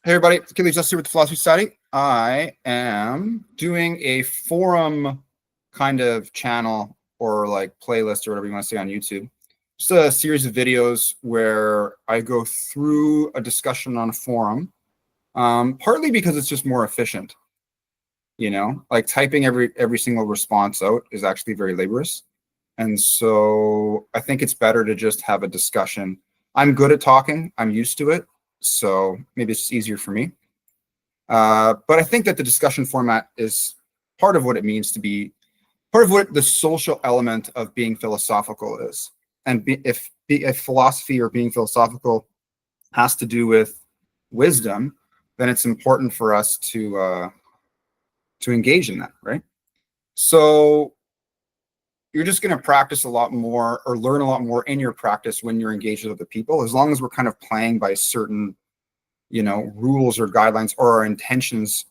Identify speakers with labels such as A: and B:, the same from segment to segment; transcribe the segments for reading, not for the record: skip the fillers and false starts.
A: Hey everybody, Achilles Just here with the Philosophy Society. I am doing a forum kind of channel or like playlist or whatever you want to say on YouTube. Just a series of videos where I go through a discussion on a forum, partly because it's just more efficient. You know, like typing every single response out is actually very laborious. And so I think it's better to just have a discussion. I'm good at talking, I'm used to it, so maybe it's easier for me. But I think that the discussion format is part of what it means to be, part of what the social element of being philosophical is. And if philosophy or being philosophical has to do with wisdom, then it's important for us to engage in that, right? So you're just going to practice a lot more or learn a lot more in your practice when you're engaged with other people, as long as we're kind of playing by certain, you know, rules or guidelines, or our intentions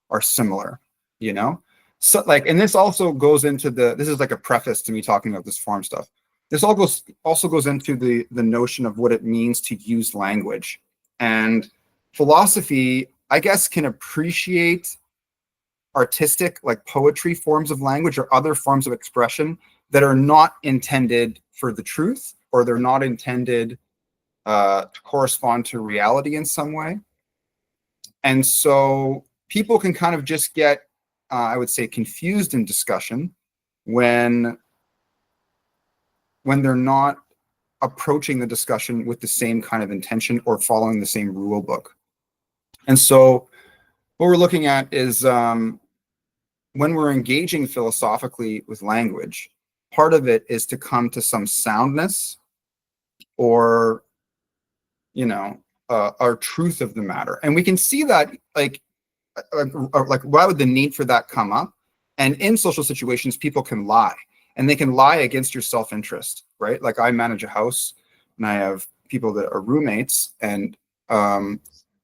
A: are similar, you know? So like, and this also goes into this is like a preface to me talking about this forum stuff. This also goes into the notion of what it means to use language. And philosophy, I guess, can appreciate artistic, like poetry forms of language or other forms of expression that are not intended for the truth, or they're not intended to correspond to reality in some way. And so people can kind of just get, I would say, confused in discussion when they're not approaching the discussion with the same kind of intention or following the same rule book. And so what we're looking at is when we're engaging philosophically with language, part of it is to come to some soundness or, you know, our truth of the matter. And we can see that like why would the need for that come up? And in social situations, people can lie, and they can lie against your self-interest, right? Like I manage a house and I have people that are roommates, and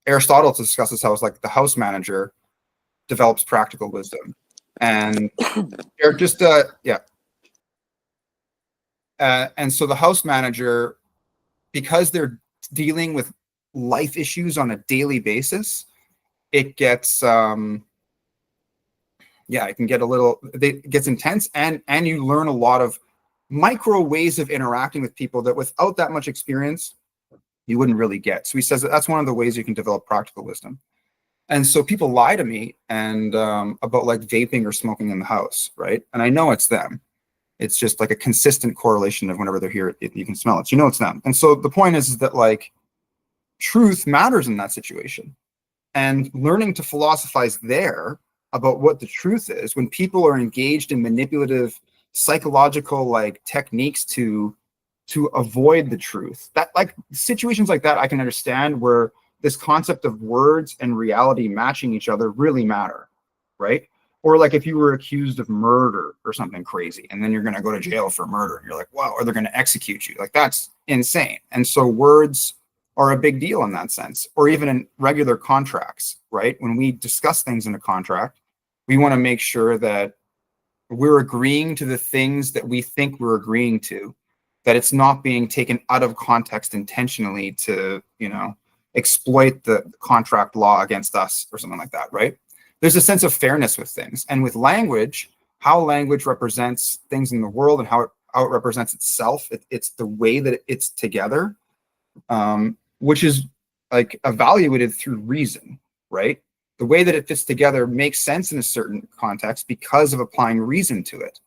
A: Aristotle discusses how it's like the house manager develops practical wisdom. And they're just and so the house manager, because they're dealing with life issues on a daily basis, it gets it can get it gets intense, and you learn a lot of micro ways of interacting with people that without that much experience you wouldn't really get. So he says that that's one of the ways you can develop practical wisdom. And so people lie to me and about like vaping or smoking in the house, right? And I know it's them. It's just like a consistent correlation of whenever they're here, you can smell it. So you know it's them. And so the point is that like truth matters in that situation. And learning to philosophize there about what the truth is when people are engaged in manipulative psychological like techniques to avoid the truth, that like situations like that I can understand, where this concept of words and reality matching each other really matter, right? Or like if you were accused of murder or something crazy, and then you're going to go to jail for murder, and you're like, wow, or they're going to execute you, like that's insane. And so words are a big deal in that sense. Or even in regular contracts, right? When we discuss things in a contract, we want to make sure that we're agreeing to the things that we think we're agreeing to, that it's not being taken out of context intentionally to, you know, exploit the contract law against us or something like that, right? There's a sense of fairness with things. And with language, how language represents things in the world and how it represents itself, it's the way that it's together, which is like evaluated through reason, right? The way that it fits together makes sense in a certain context because of applying reason to it.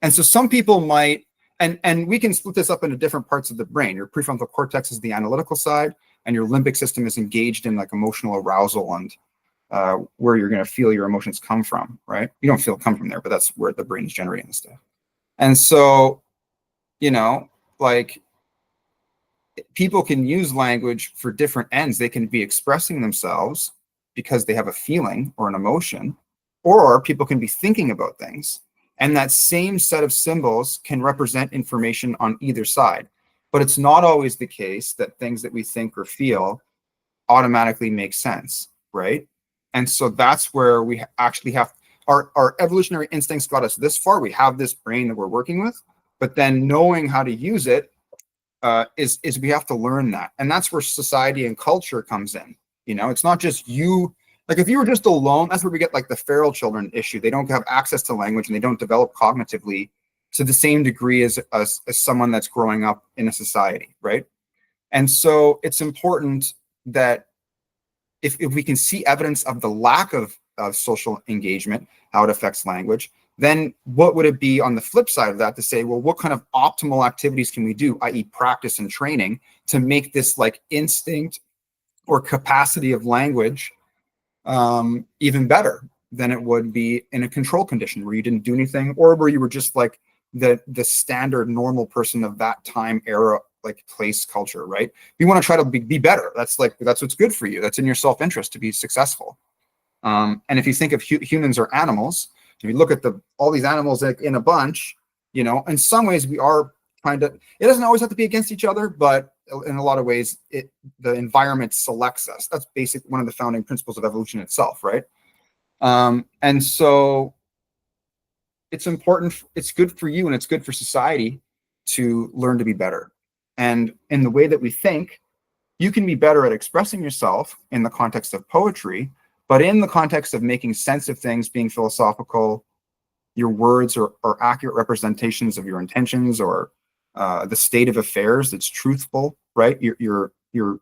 A: And so some people might, and we can split this up into different parts of the brain. Your prefrontal cortex is the analytical side, and your limbic system is engaged in like emotional arousal and where you're going to feel your emotions come from, right? You don't feel it come from there, but that's where the brain is generating the stuff. And so, you know, like people can use language for different ends. They can be expressing themselves because they have a feeling or an emotion, or people can be thinking about things. And that same set of symbols can represent information on either side. But it's not always the case that things that we think or feel automatically make sense, right? And so that's where we actually have our evolutionary instincts got us this far. We have this brain that we're working with, but then knowing how to use it is we have to learn that. And that's where society and culture comes in. You know, it's not just you. Like if you were just alone, that's where we get like the feral children issue. They don't have access to language and they don't develop cognitively to the same degree as someone that's growing up in a society, right? And so it's important that if we can see evidence of the lack of social engagement, how it affects language, then what would it be on the flip side of that to say, well, what kind of optimal activities can we do, i.e. practice and training, to make this like instinct or capacity of language even better than it would be in a control condition where you didn't do anything, or where you were just like the standard normal person of that time, era, like place, culture, right? You want to try to be better. That's what's good for you. That's in your self-interest to be successful. And if you think of humans or animals, if you look at all these animals in a bunch, you know, in some ways we are trying to, it doesn't always have to be against each other, but in a lot of ways, the environment selects us. That's basically one of the founding principles of evolution itself, right? And so it's important, it's good for you and it's good for society to learn to be better. And in the way that we think, you can be better at expressing yourself in the context of poetry, but in the context of making sense of things, being philosophical, your words are accurate representations of your intentions or the state of affairs. It's truthful, right? You're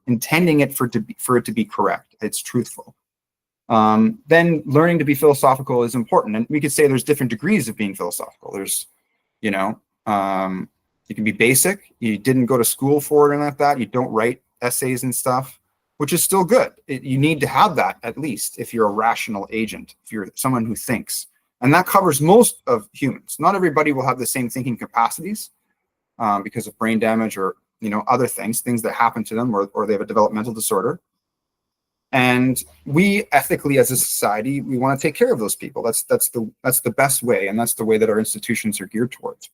A: intending it for it to be correct. It's truthful. Then learning to be philosophical is important, and we could say there's different degrees of being philosophical. There's, you know, you can be basic. You didn't go to school for it and like that. You don't write essays and stuff, which is still good. You need to have that at least if you're a rational agent, if you're someone who thinks. And that covers most of humans. Not everybody will have the same thinking capacities because of brain damage or, you know, other things that happen to them, or they have a developmental disorder. And we ethically as a society, we want to take care of those people. That's the best way, and that's the way that our institutions are geared towards.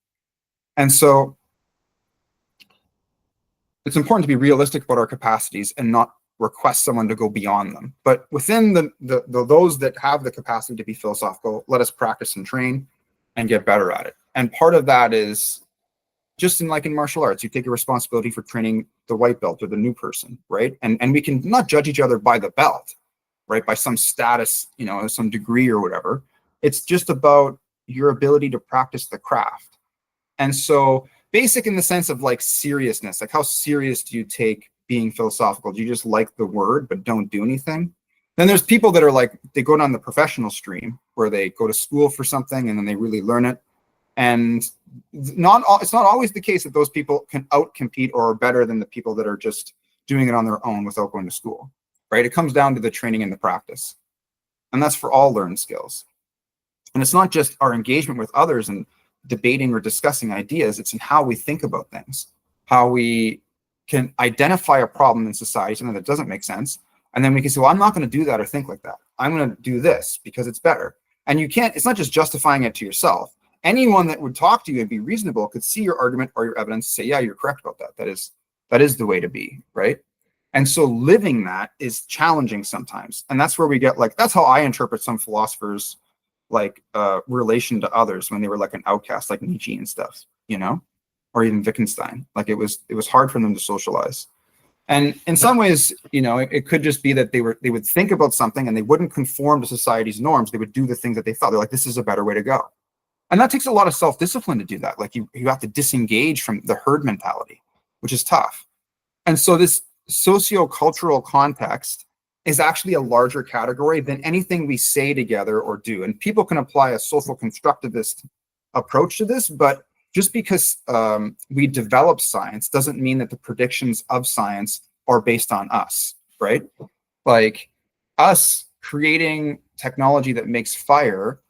A: And so it's important to be realistic about our capacities and not request someone to go beyond them. But within those that have the capacity to be philosophical, let us practice and train and get better at it. And part of that is just in martial arts, you take a responsibility for training the white belt or the new person, right? And we can not judge each other by the belt, right? By some status, you know, some degree or whatever. It's just about your ability to practice the craft. And so basic in the sense of like seriousness, like how serious do you take being philosophical? Do you just like the word but don't do anything? Then there's people that are like, they go down the professional stream where they go to school for something and then they really learn it. And it's not always the case that those people can outcompete or are better than the people that are just doing it on their own without going to school, right? It comes down to the training and the practice. And that's for all learned skills. And it's not just our engagement with others and debating or discussing ideas, it's in how we think about things, how we can identify a problem in society, something that doesn't make sense. And then we can say, well, I'm not going to do that or think like that. I'm going to do this because it's better. And you can't, it's not just justifying it to yourself. Anyone that would talk to you and be reasonable could see your argument or your evidence, say, yeah, you're correct about that. That is the way to be, right? And so living that is challenging sometimes. And that's where we get that's how I interpret some philosophers' relation to others when they were like an outcast, like Nietzsche and stuff, you know, or even Wittgenstein. Like it was hard for them to socialize. And in some ways, you know, it could just be that they would think about something and they wouldn't conform to society's norms. They would do the things that they thought. They're like, this is a better way to go. And that takes a lot of self-discipline to do that. Like you have to disengage from the herd mentality, which is tough. And so this socio-cultural context is actually a larger category than anything we say together or do. And people can apply a social constructivist approach to this, but just because we develop science doesn't mean that the predictions of science are based on us, right? Like us creating technology that makes fire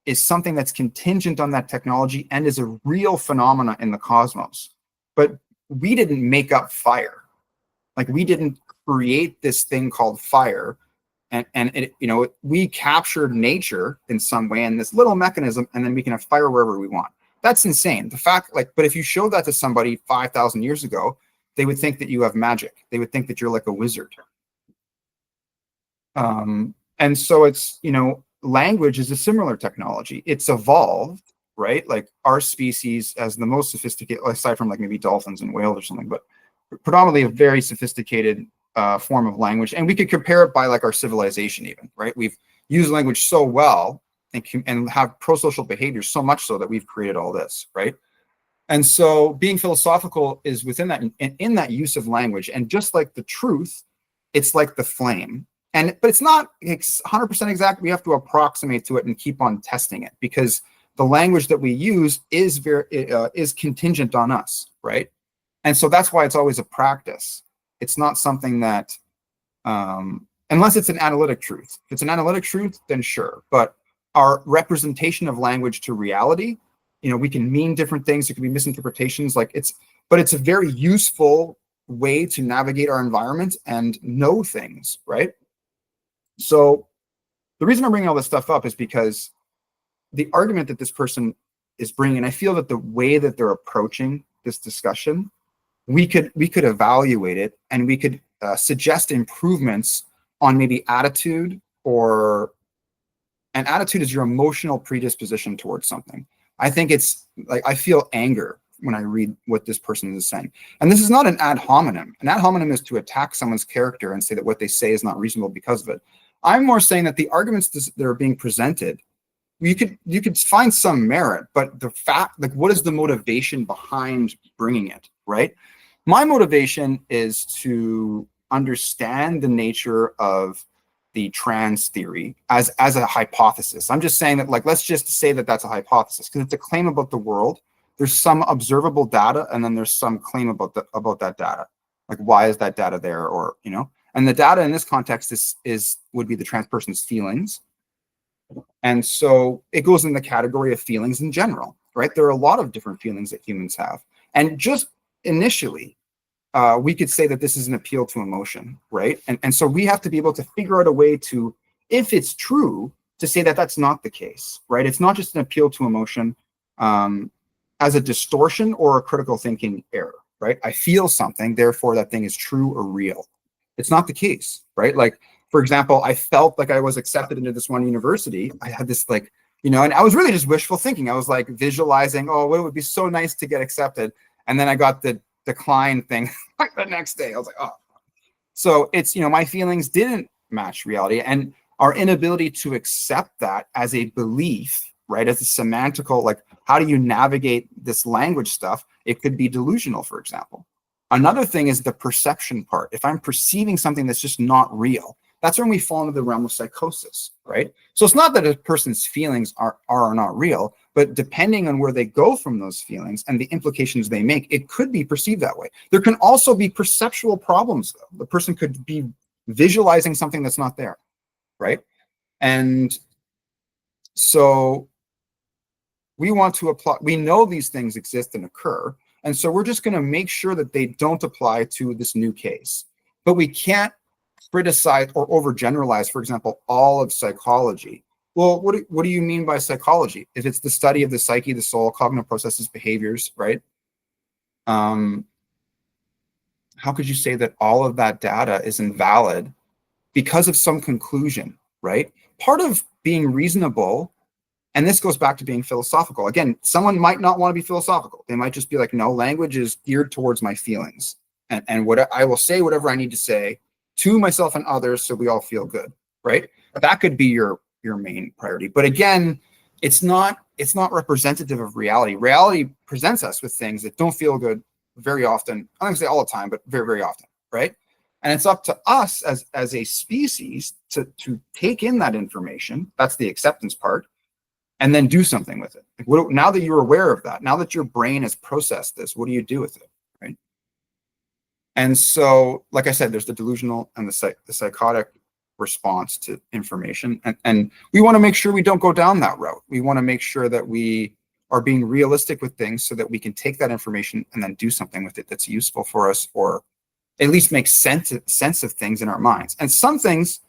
A: is something that's contingent on that technology and is a real phenomena in the cosmos. But we didn't make up fire. Like we didn't create this thing called fire. And it, you know, we captured nature in some way in this little mechanism, and then we can have fire wherever we want. That's insane. The fact, but if you showed that to somebody 5,000 years ago, they would think that you have magic. They would think that you're like a wizard. And so it's, you know, language is a similar technology. It's evolved, right? Like our species as the most sophisticated, aside from like maybe dolphins and whales or something, but predominantly a very sophisticated form of language, and we could compare it by like our civilization even, right? We've used language so well and have pro-social behaviors so much so that we've created all this, right? And so being philosophical is within that, in that use of language. And just like the truth, it's like the flame. But it's not 100% exact. We have to approximate to it and keep on testing it, because the language that we use is contingent on us, right? And so that's why it's always a practice. It's not something that, unless it's an analytic truth. If it's an analytic truth, then sure. But our representation of language to reality, we can mean different things. There can be misinterpretations. But it's a very useful way to navigate our environment and know things, right? So the reason I'm bringing all this stuff up is because the argument that this person is bringing, I feel that the way that they're approaching this discussion, we could evaluate it, and we could suggest improvements on maybe attitude, and attitude is your emotional predisposition towards something. I think it's like, I feel anger when I read what this person is saying. And this is not an ad hominem. An ad hominem is to attack someone's character and say that what they say is not reasonable because of it. I'm more saying that the arguments that are being presented, you could find some merit, but the fact, like, what is the motivation behind bringing it, right? My motivation is to understand the nature of the trans theory as a hypothesis. I'm just saying that, like, let's just say that that's a hypothesis, because it's a claim about the world. There's some observable data, and then there's some claim about that data. Like, why is that data there? Or, and the data in this context would be the trans person's feelings. And so it goes in the category of feelings in general, right? There are a lot of different feelings that humans have. And just initially, we could say that this is an appeal to emotion, right? And so we have to be able to figure out a way to, if it's true, to say that that's not the case, right? It's not just an appeal to emotion as a distortion or a critical thinking error, right? I feel something, therefore that thing is true or real. It's not the case, right? Like, for example, I felt like I was accepted into this one university. I had this and I was really just wishful thinking. I was like visualizing, oh, it would be so nice to get accepted. And then I got the decline thing like the next day. I was like, oh. So it's, my feelings didn't match reality, and our inability to accept that as a belief, right? As a semantical, like, how do you navigate this language stuff? It could be delusional, for example. Another thing is the perception part. If I'm perceiving something that's just not real, that's when we fall into the realm of psychosis, right? So it's not that a person's feelings are or not real, but depending on where they go from those feelings and the implications they make, it could be perceived that way. There can also be perceptual problems, though. The person could be visualizing something that's not there, right? And so we want to apply, we know these things exist and occur, and so we're just going to make sure that they don't apply to this new case. But we can't criticize or overgeneralize, for example, all of psychology. Well, what do you mean by psychology? If it's the study of the psyche, the soul, cognitive processes, behaviors, right? How could you say that all of that data is invalid because of some conclusion, right? Part of being reasonable, and this goes back to being philosophical. Again, someone might not want to be philosophical. They might just be like, no, language is geared towards my feelings. And what I will say whatever I need to say to myself and others so we all feel good, right? That could be your main priority. But again, it's not representative of reality. Reality presents us with things that don't feel good very often. I'm going to say all the time, but very, very often, right? And it's up to us as a species to take in that information. That's the acceptance part, and then do something with it. Like, now that you're aware of that, now that your brain has processed this, what do you do with it, right? And so, like I said, there's the delusional and the psychotic response to information. And we want to make sure we don't go down that route. We want to make sure that we are being realistic with things so that we can take that information and then do something with it that's useful for us, or at least make sense of things in our minds. And some things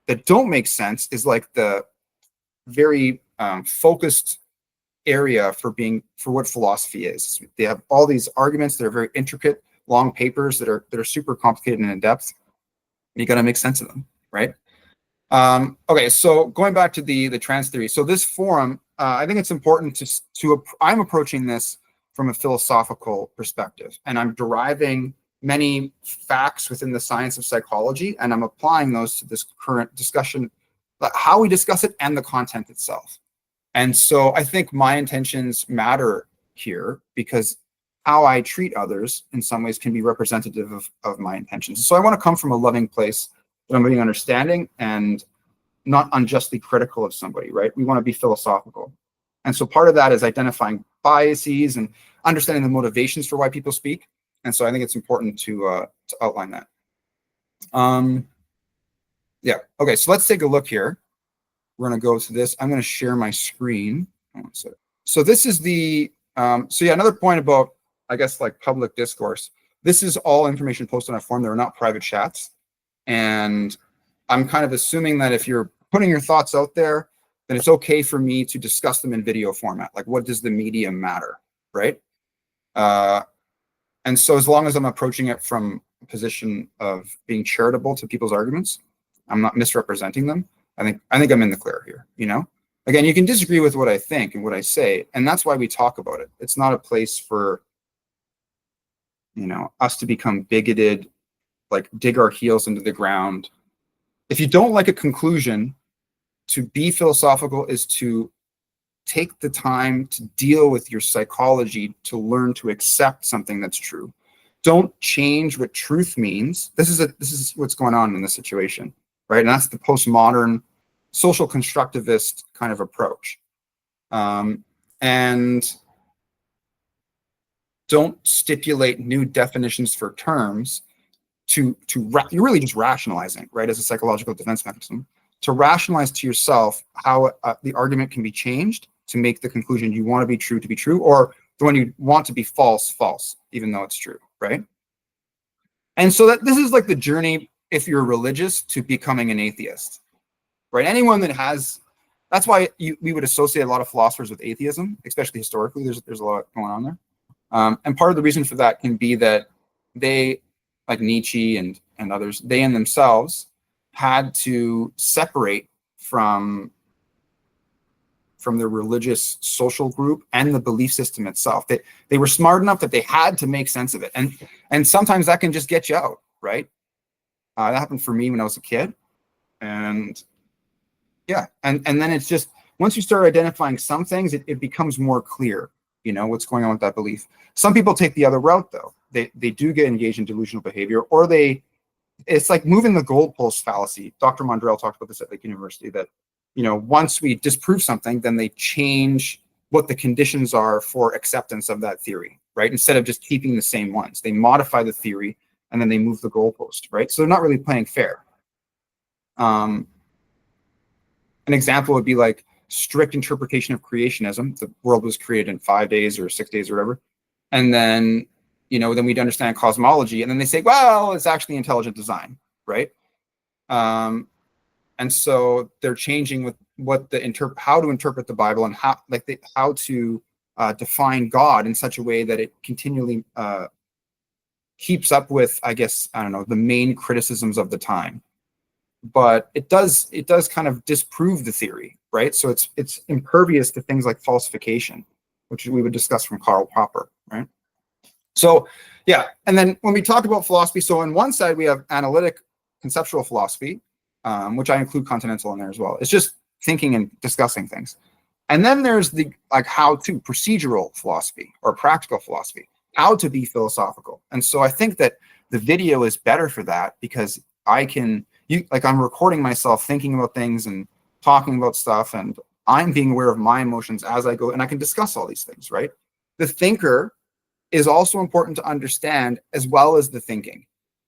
A: that don't make sense is like the very focused area for what philosophy is. They have all these arguments that are very intricate, long papers that are super complicated and in depth. You got to make sense of them, right? Okay, so going back to the trans theory. So this forum, I think it's important I'm approaching this from a philosophical perspective, and I'm deriving many facts within the science of psychology, and I'm applying those to this current discussion, how we discuss it and the content itself. And so I think my intentions matter here, because how I treat others in some ways can be representative of my intentions. So I want to come from a loving place that I'm being understanding and not unjustly critical of somebody, right? We want to be philosophical. And so part of that is identifying biases and understanding the motivations for why people speak. And so I think it's important to outline that. Yeah, okay, so let's take a look here. We're going to go to this. I'm going to share my screen. So this is the, so yeah, another point about, I guess, like public discourse. This is all information posted on a forum. They're not private chats. And I'm kind of assuming that if you're putting your thoughts out there, then it's okay for me to discuss them in video format. Like, what does the medium matter, right? And so as long as I'm approaching it from a position of being charitable to people's arguments, I'm not misrepresenting them, I think I'm in the clear here, you know? Again, you can disagree with what I think and what I say, and that's why we talk about it. It's not a place for, you know, us to become bigoted, like dig our heels into the ground. If you don't like a conclusion, to be philosophical is to take the time to deal with your psychology to learn to accept something that's true. Don't change what truth means. This is what's going on in this situation, right? And that's the postmodern social constructivist kind of approach. And don't stipulate new definitions for terms you're really just rationalizing, right, as a psychological defense mechanism, to rationalize to yourself how the argument can be changed to make the conclusion you want to be true, or the one you want to be false, even though it's true, right? And so that this is like the journey, if you're religious, to becoming an atheist, right? Anyone that has, that's why we would associate a lot of philosophers with atheism, especially historically. There's a lot going on there. And part of the reason for that can be that they, like Nietzsche and others, they in themselves had to separate from their religious social group and the belief system itself. They were smart enough that they had to make sense of it. And sometimes that can just get you out, right? That happened for me when I was a kid. And yeah, and then it's just, once you start identifying some things, it becomes more clear, you know, what's going on with that belief. Some people take the other route, though. They do get engaged in delusional behavior, or it's like moving the goalpost fallacy. Dr. Mondrell talked about this at Lake University, that, you know, once we disprove something, then they change what the conditions are for acceptance of that theory, right? Instead of just keeping the same ones, they modify the theory and then they move the goalpost, right? So they're not really playing fair. An example would be like strict interpretation of creationism. The world was created in 5 days or 6 days or whatever. And then, you know, then we'd understand cosmology. And then they say, well, it's actually intelligent design, right? And so they're changing with how to interpret the Bible, and how to define God in such a way that it continually keeps up with, I guess, I don't know, the main criticisms of the time. But it does kind of disprove the theory, right? So it's impervious to things like falsification, which we would discuss from Karl Popper, right? So yeah, and then when we talk about philosophy, so on one side we have analytic conceptual philosophy, which I include continental in there as well. It's just thinking and discussing things. And then there's the like how-to procedural philosophy or practical philosophy, how to be philosophical. And so I think that the video is better for that, because I'm recording myself thinking about things and talking about stuff, and I'm being aware of my emotions as I go, and I can discuss all these things, right? The thinker is also important to understand, as well as the thinking,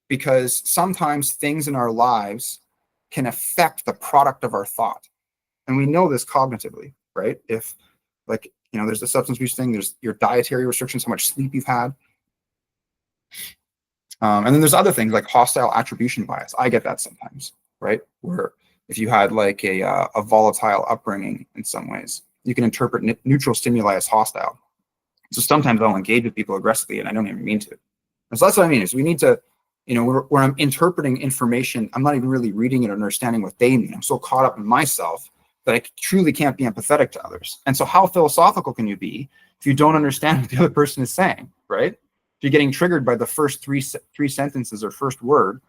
A: because sometimes things in our lives can affect the product of our thought. And we know this cognitively, right? If, like, you know, there's the substance abuse thing, there's your dietary restrictions, how much sleep you've had. And then there's other things like hostile attribution bias. I get that sometimes, right? Where if you had like a volatile upbringing in some ways, you can interpret neutral stimuli as hostile. So sometimes I'll engage with people aggressively and I don't even mean to. And so that's what I mean, is we need to, you know, where I'm interpreting information, I'm not even really reading it or understanding what they mean. I'm so caught up in myself that I truly can't be empathetic to others. And so how philosophical can you be if you don't understand what the other person is saying, right? If you're getting triggered by the first three sentences or first word,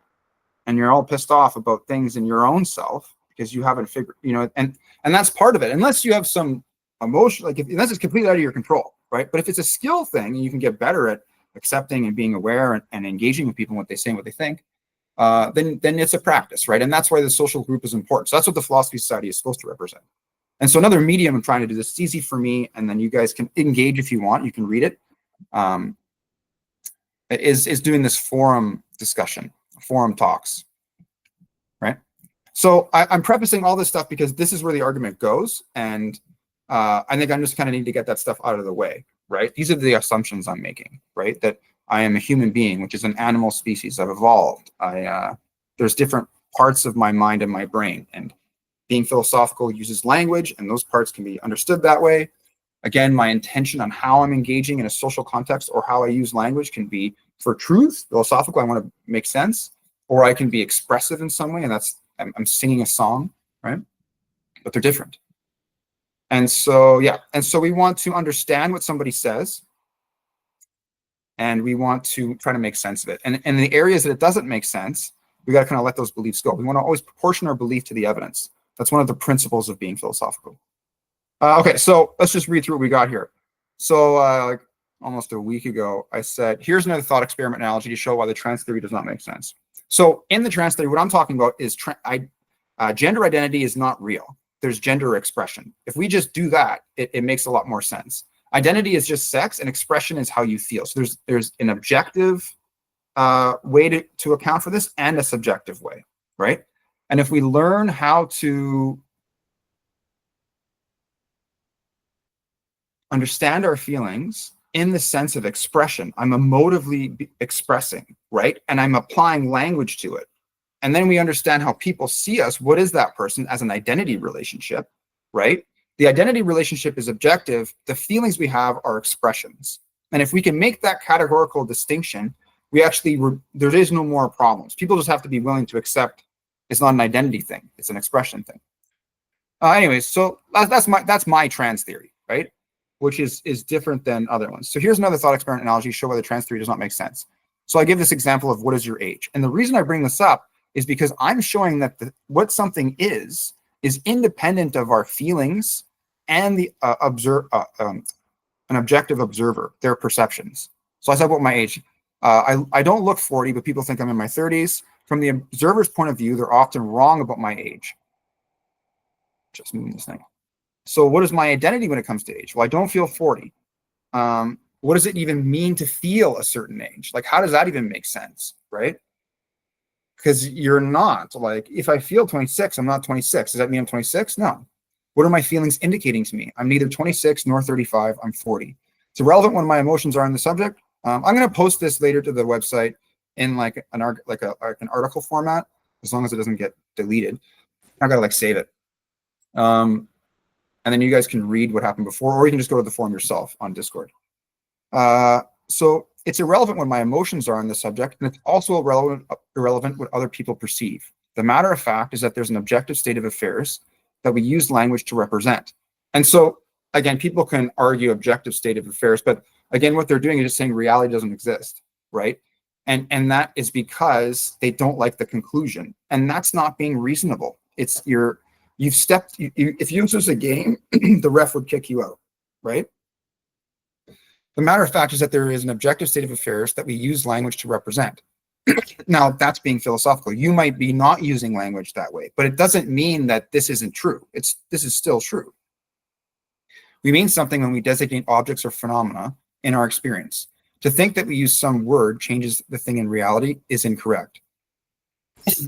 A: and you're all pissed off about things in your own self because you haven't figured, and that's part of it. Unless you have some emotion, like unless it's completely out of your control, right? But if it's a skill thing and you can get better at accepting and being aware and engaging with people and what they say and what they think, then it's a practice, right? And that's why the social group is important. So that's what the Philosophy Society is supposed to represent. And so another medium I'm trying to do this, it's easy for me, and then you guys can engage if you want, you can read it, is doing this forum discussion, forum talks, right? So I'm prefacing all this stuff because this is where the argument goes, and I think I'm just kind of need to get that stuff out of the way, right? These are the assumptions I'm making, right? That I am a human being, which is an animal species. I've evolved. There's different parts of my mind and my brain, and being philosophical uses language, and those parts can be understood that way. Again, my intention on how I'm engaging in a social context or how I use language can be for truth, philosophical, I want to make sense, or I can be expressive in some way, and that's I'm singing a song, right? But they're different. And so, yeah, and so we want to understand what somebody says, and we want to try to make sense of it. And in the areas that it doesn't make sense, we got to kind of let those beliefs go. We want to always proportion our belief to the evidence. That's one of the principles of being philosophical. Okay, so let's just read through what we got here. So like almost a week ago, I said, here's another thought experiment analogy to show why the trans theory does not make sense. So in the trans theory, what I'm talking about is gender identity is not real. There's gender expression. If we just do that, it makes a lot more sense. Identity is just sex, and expression is how you feel. So there's an objective way to account for this and a subjective way, right? And if we learn how to understand our feelings in the sense of expression, I'm emotively expressing, right? And I'm applying language to it. And then we understand how people see us. What is that person as an identity relationship, right? The identity relationship is objective. The feelings we have are expressions. And if we can make that categorical distinction, we actually, there is no more problems. People just have to be willing to accept it's not an identity thing. It's an expression thing. Anyways, so that's my trans theory, right? Which is different than other ones. So here's another thought experiment analogy to show why the trans theory does not make sense. So I give this example of what is your age. And the reason I bring this up is because I'm showing that what something is independent of our feelings and the an objective observer, their perceptions. So I said what my age. I don't look 40, but people think I'm in my 30s. From the observer's point of view, they're often wrong about my age. Just moving this thing. So what is my identity when it comes to age? Well, I don't feel 40. What does it even mean to feel a certain age? Like, how does that even make sense, right? Because you're not, like, if I feel 26, I'm not 26. Does that mean I'm 26? No. What are my feelings indicating to me? I'm neither 26 nor 35. I'm 40. It's irrelevant when my emotions are in the subject. I'm going to post this later to the website in like an article format, as long as it doesn't get deleted. I gotta like save it. And then you guys can read what happened before, or you can just go to the forum yourself on Discord. So it's irrelevant when my emotions are on the subject, and it's also irrelevant what other people perceive. The matter of fact is that there's an objective state of affairs that we use language to represent. And so, again, people can argue objective state of affairs, but again, what they're doing is just saying reality doesn't exist, right? And that is because they don't like the conclusion. And that's not being reasonable. It's you've stepped, if you lose a game, the ref would kick you out, right? The matter of fact is that there is an objective state of affairs that we use language to represent. Now, that's being philosophical. You might be not using language that way, but it doesn't mean that this isn't true. This is still true. We mean something when we designate objects or phenomena in our experience. To think that we use some word changes the thing in reality is incorrect.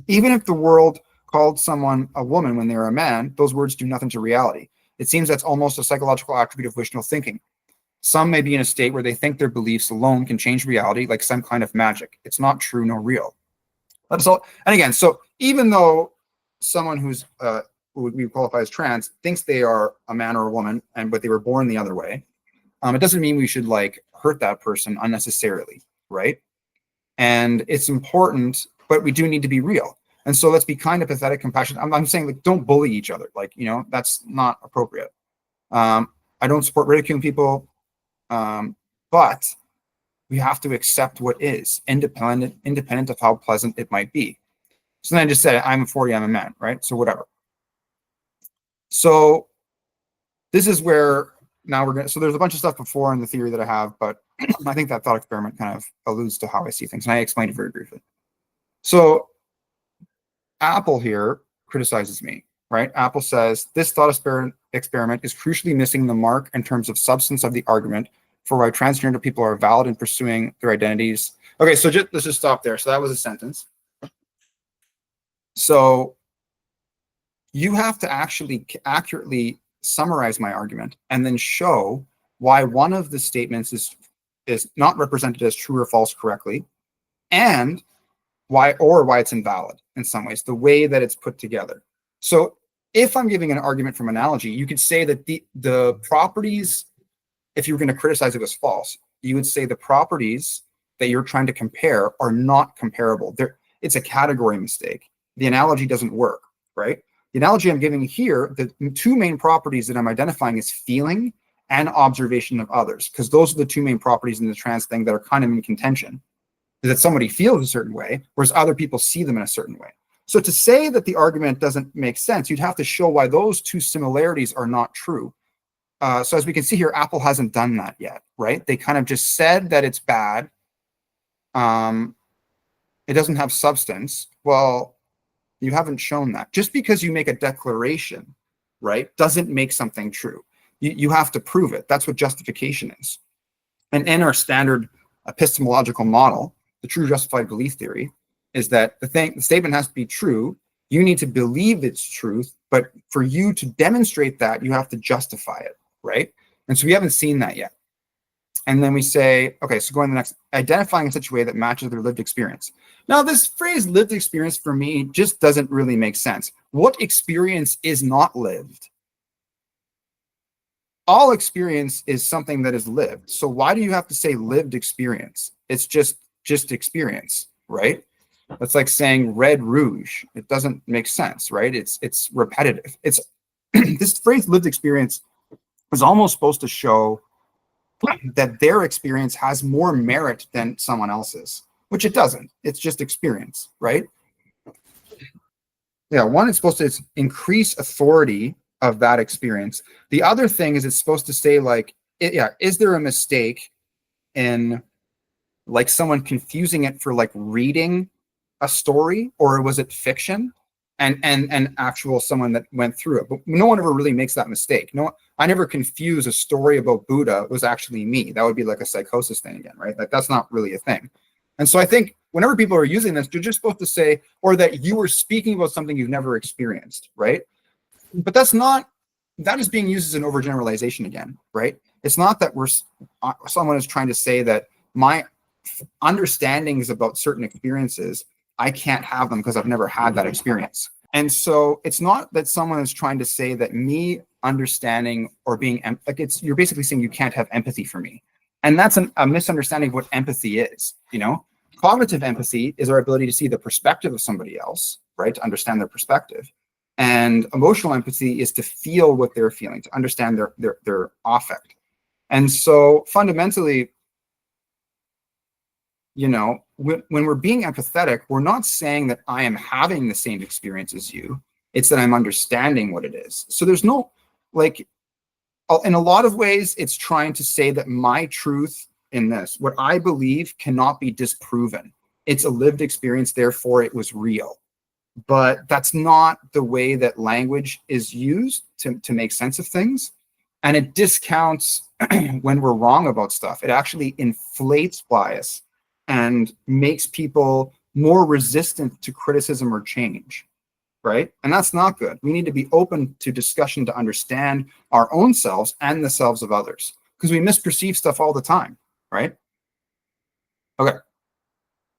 A: Even if the world called someone a woman when they were a man, those words do nothing to reality. It seems that's almost a psychological attribute of volitional thinking. Some may be in a state where they think their beliefs alone can change reality, like some kind of magic. It's not true nor real. That's all. And again, so even though someone who's who we qualify as trans thinks they are a man or a woman, but they were born the other way, it doesn't mean we should like hurt that person unnecessarily, right? And it's important, but we do need to be real. And so let's be kind, empathetic, compassionate. I'm saying, like, don't bully each other. Like, that's not appropriate. I don't support ridiculing people, but We have to accept what is, independent of how pleasant it might be. So then I just said, I'm a 40, I'm a man, right? So whatever. So this is where now we're going to, so there's a bunch of stuff before in the theory that I have, but I think that thought experiment kind of alludes to how I see things. And I explained it very briefly. So Apple here criticizes me, right? Apple says this thought experiment is crucially missing the mark in terms of substance of the argument for why transgender people are valid in pursuing their identities. Okay, so let's just stop there. So that was a sentence. So you have to actually accurately summarize my argument and then show why one of the statements is not represented as true or false correctly, and why it's invalid in some ways, the way that it's put together. So if I'm giving an argument from analogy, you could say that the properties, if you were going to criticize it as false, you would say the properties that you're trying to compare are not comparable. It's a category mistake. The analogy doesn't work, right? The analogy I'm giving here, the two main properties that I'm identifying is feeling and observation of others, because those are the two main properties in the trans thing that are kind of in contention. Is that somebody feels a certain way, whereas other people see them in a certain way. So to say that the argument doesn't make sense, you'd have to show why those two similarities are not true. So as we can see here, Apple hasn't done that yet, right? They kind of just said that it's bad. It doesn't have substance. Well, you haven't shown that. Just because you make a declaration, right, doesn't make something true. You have to prove it. That's what justification is. And in our standard epistemological model, the true justified belief theory is that the statement has to be true. You need to believe it's truth, but for you to demonstrate that, you have to justify it, right? And so we haven't seen that yet. And then we say, okay, so going to the next, identifying in such a way that matches their lived experience. Now, this phrase lived experience for me just doesn't really make sense. What experience is not lived? All experience is something that is lived. So why do you have to say lived experience? It's just experience, right? That's like saying red rouge. It doesn't make sense, right? It's repetitive. It's this phrase lived experience is almost supposed to show that their experience has more merit than someone else's, which it doesn't. It's just experience, right? Yeah, one, it's supposed to increase authority of that experience. The other thing is it's supposed to say like, is there a mistake in like someone confusing it for like reading a story, or was it fiction and actual someone that went through it? But no one ever really makes that mistake. No, I never confuse a story about Buddha was actually me. That would be like a psychosis thing again, right? Like that's not really a thing. And so I think whenever people are using this, you're just supposed to say, or that you were speaking about something you've never experienced, right? But that is being used as an overgeneralization again, right? It's not that someone is trying to say that my understandings about certain experiences, I can't have them because I've never had that experience. And so it's not that someone is trying to say that me understanding or being like you're basically saying you can't have empathy for me. And that's a misunderstanding of what empathy is, you know? Cognitive empathy is our ability to see the perspective of somebody else, right? To understand their perspective. And emotional empathy is to feel what they're feeling, to understand their affect. And so fundamentally, you know, when we're being empathetic, we're not saying that I am having the same experience as you. It's that I'm understanding what it is. So there's no, like, in a lot of ways, it's trying to say that my truth in this, what I believe, cannot be disproven. It's a lived experience, therefore it was real. But that's not the way that language is used to make sense of things. And it discounts when we're wrong about stuff. It actually inflates bias and makes people more resistant to criticism or change, right? And that's not good. We need to be open to discussion to understand our own selves and the selves of others, because we misperceive stuff all the time, right? Okay.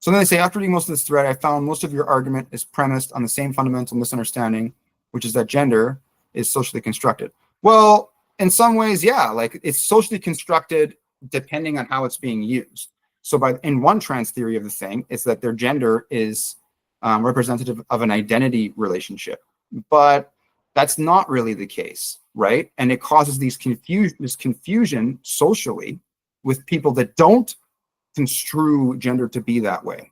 A: So then they say, after reading most of this thread, I found most of your argument is premised on the same fundamental misunderstanding, which is that gender is socially constructed. Well, in some ways, yeah, like it's socially constructed depending on how it's being used. So in one trans theory of the thing, it's that their gender is representative of an identity relationship. But that's not really the case, right? And it causes this confusion socially with people that don't construe gender to be that way.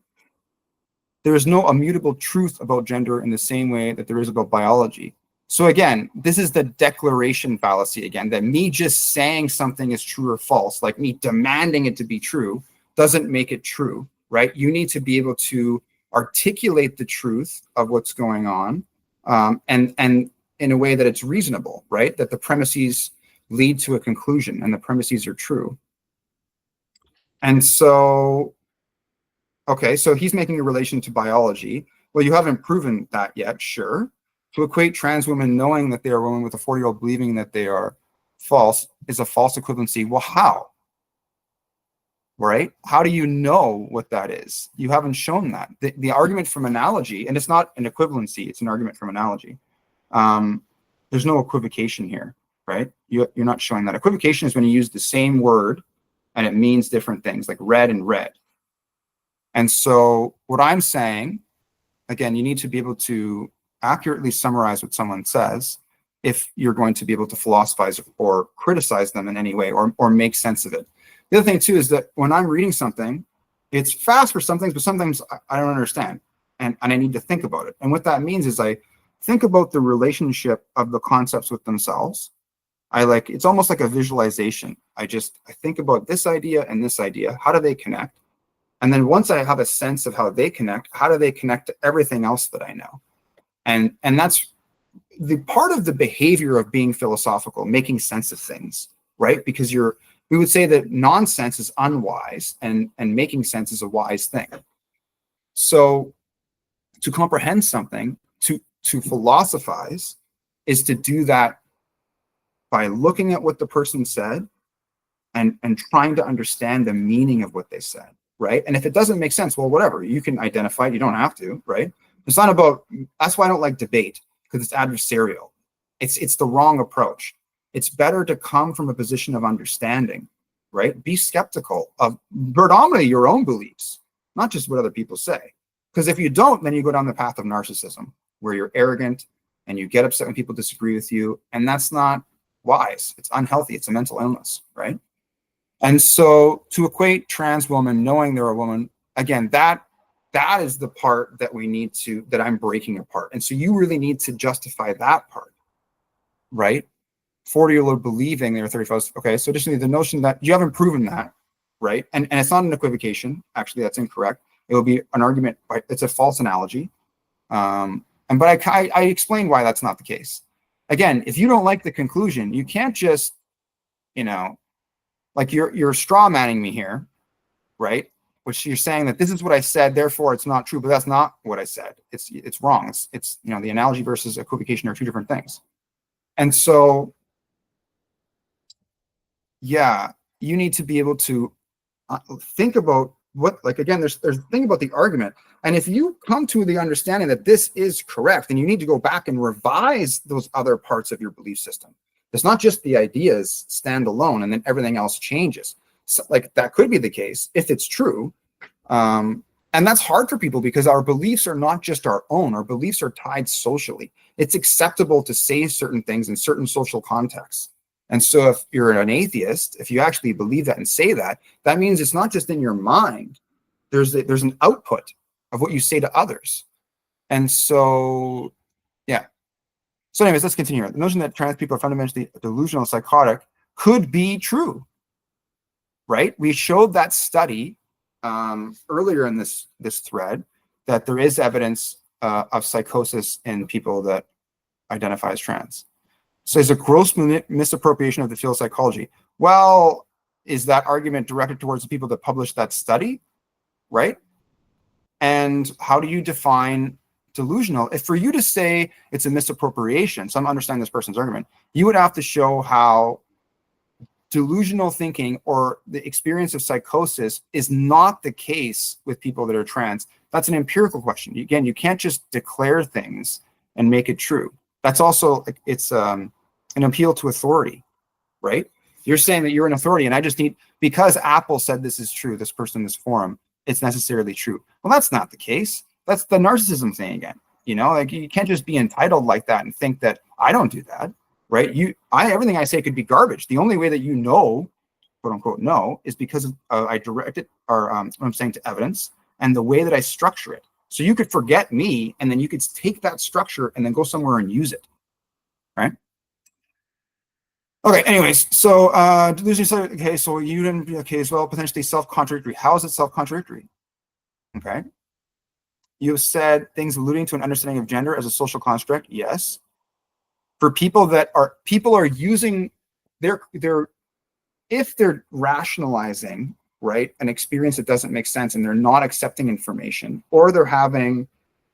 A: There is no immutable truth about gender in the same way that there is about biology. So again, this is the declaration fallacy again, that me just saying something is true or false, like me demanding it to be true, doesn't make it true, right? You need to be able to articulate the truth of what's going on, and in a way that it's reasonable, right? That the premises lead to a conclusion and the premises are true. And so, okay, so he's making a relation to biology. Well, you haven't proven that yet, sure. To equate trans women knowing that they are women with a 40-year-old believing that they are false is a false equivalency. Well, how? Right? How do you know what that is? You haven't shown that. The argument from analogy, and it's not an equivalency, it's an argument from analogy. There's no equivocation here, right? You're not showing that. Equivocation is when you use the same word and it means different things, like red and red. And so what I'm saying, again, you need to be able to accurately summarize what someone says if you're going to be able to philosophize or criticize them in any way or make sense of it. The other thing too is that when I'm reading something, it's fast for some things, but sometimes I don't understand and I need to think about it. And what that means is I think about the relationship of the concepts with themselves. It's almost like a visualization. I think about this idea and this idea. How do they connect? And then once I have a sense of how they connect, how do they connect to everything else that I know? And that's the part of the behavior of being philosophical, making sense of things, right? Because we would say that nonsense is unwise and making sense is a wise thing. So to comprehend something, to philosophize, is to do that by looking at what the person said and trying to understand the meaning of what they said, right? And if it doesn't make sense, well, whatever, you can identify it, you don't have to, right? It's not about, that's why I don't like debate, because it's adversarial. It's the wrong approach. It's better to come from a position of understanding, right? Be skeptical of predominantly your own beliefs, not just what other people say. Because if you don't, then you go down the path of narcissism, where you're arrogant and you get upset when people disagree with you. And that's not wise. It's unhealthy. It's a mental illness, right? And so to equate trans women knowing they're a woman, again, that is the part that that I'm breaking apart. And so you really need to justify that part, right? 40-year-old believing they're 35. Okay, so additionally, the notion that you haven't proven that, right? And it's not an equivocation. Actually, that's incorrect. It will be an argument. It's a false analogy. But I explained why that's not the case. Again, if you don't like the conclusion, you can't just, like you're straw manning me here, right? Which you're saying that this is what I said, therefore it's not true, but that's not what I said. It's wrong. It's the analogy versus equivocation are two different things. And so, yeah, you need to be able to think about again, there's the thing about the argument. And if you come to the understanding that this is correct, then you need to go back and revise those other parts of your belief system. It's not just the ideas stand alone and then everything else changes. So, that could be the case if it's true. And that's hard for people because our beliefs are not just our own. Our beliefs are tied socially. It's acceptable to say certain things in certain social contexts. And so if you're an atheist, if you actually believe that and say that, that means it's not just in your mind. There's an output of what you say to others. And so, yeah. So anyways, let's continue. The notion that trans people are fundamentally delusional and psychotic could be true, right? We showed that study earlier in this thread that there is evidence of psychosis in people that identify as trans. So there's a gross misappropriation of the field of psychology. Well, is that argument directed towards the people that published that study, right? And how do you define delusional? If for you to say it's a misappropriation, so I'm understanding this person's argument, you would have to show how delusional thinking or the experience of psychosis is not the case with people that are trans. That's an empirical question. Again, you can't just declare things and make it true. That's also, it's an appeal to authority, right? You're saying that you're an authority and I just need, because Apple said this is true, this person in this forum, it's necessarily true. Well, that's not the case. That's the narcissism thing again. You can't just be entitled like that and think that I don't do that, right? Everything I say could be garbage. The only way that you know quote unquote know is because I direct it, or what I'm saying, to evidence and the way that I structure it. So you could forget me, and then you could take that structure and then go somewhere and use it, right? Okay, anyways, so delusion, okay, so you didn't, okay, as well, potentially self-contradictory. How is it self-contradictory? Okay. You have said things alluding to an understanding of gender as a social construct. Yes. For people are using if they're rationalizing, right, an experience that doesn't make sense, and they're not accepting information, or they're having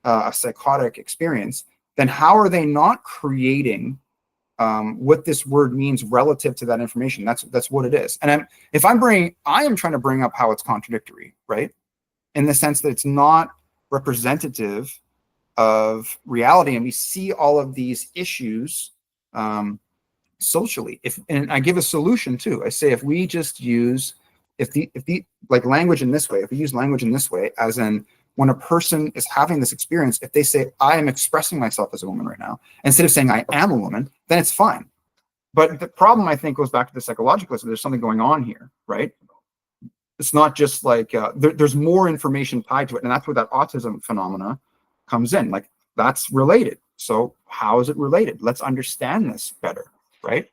A: a psychotic experience, then how are they not creating what this word means relative to that information? That's what it is. And I am trying to bring up how it's contradictory, right? In the sense that it's not representative of reality, and we see all of these issues socially. And I give a solution too. I say, if we just use like language in this way, if we use language in this way, as in when a person is having this experience, if they say, I am expressing myself as a woman right now, instead of saying I am a woman, then it's fine. But the problem, I think, goes back to the psychologicalism. There's something going on here, right? It's not just like there's more information tied to it, and that's where that autism phenomena comes in. Like, that's related. So how is it related? Let's understand this better, right?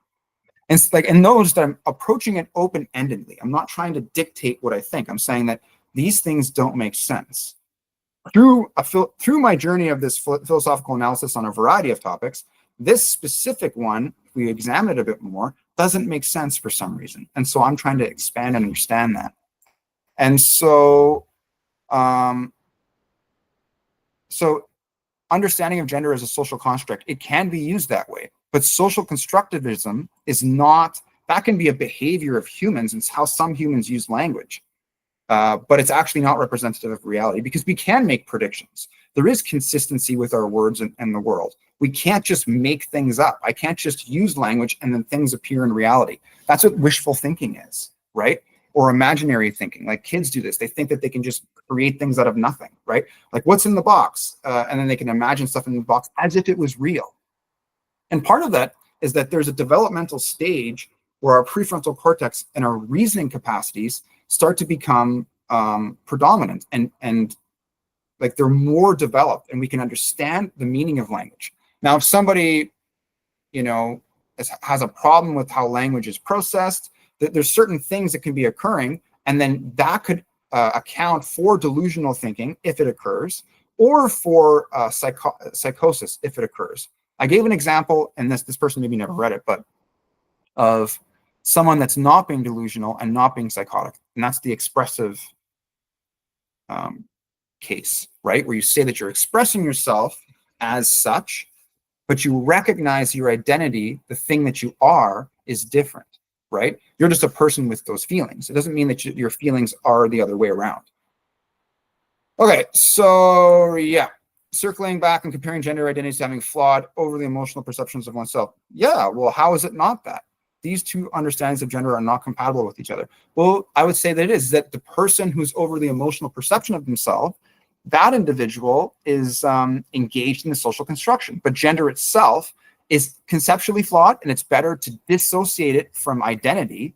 A: And notice that I'm approaching it open-endedly. I'm not trying to dictate what I think. I'm saying that these things don't make sense. Through my journey of this philosophical analysis on a variety of topics, this specific one, if we examine it a bit more, doesn't make sense for some reason. And so I'm trying to expand and understand that. And so, understanding of gender as a social construct, it can be used that way. But social constructivism is not, that can be a behavior of humans. It's how some humans use language. But it's actually not representative of reality, because we can make predictions. There is consistency with our words and the world. We can't just make things up. I can't just use language and then things appear in reality. That's what wishful thinking is, right? Or imaginary thinking. Like, kids do this. They think that they can just create things out of nothing, right? Like, what's in the box? And then they can imagine stuff in the box as if it was real. And part of that is that there's a developmental stage where our prefrontal cortex and our reasoning capacities start to become predominant, and like they're more developed, and we can understand the meaning of language. Now, if somebody, has a problem with how language is processed, there's certain things that can be occurring, and then that could account for delusional thinking if it occurs, or for psychosis if it occurs. I gave an example, and this person maybe never read it, but of someone that's not being delusional and not being psychotic, and that's the expressive case, right? Where you say that you're expressing yourself as such, but you recognize your identity, the thing that you are, is different, right? You're just a person with those feelings. It doesn't mean that your feelings are the other way around. Okay, so yeah, circling back and comparing gender identities to having flawed, overly emotional perceptions of oneself. Yeah, well, how is it not that? These two understandings of gender are not compatible with each other. Well, I would say that it is, that the person who's overly emotional perception of themselves, that individual is engaged in the social construction, but gender itself is conceptually flawed, and it's better to dissociate it from identity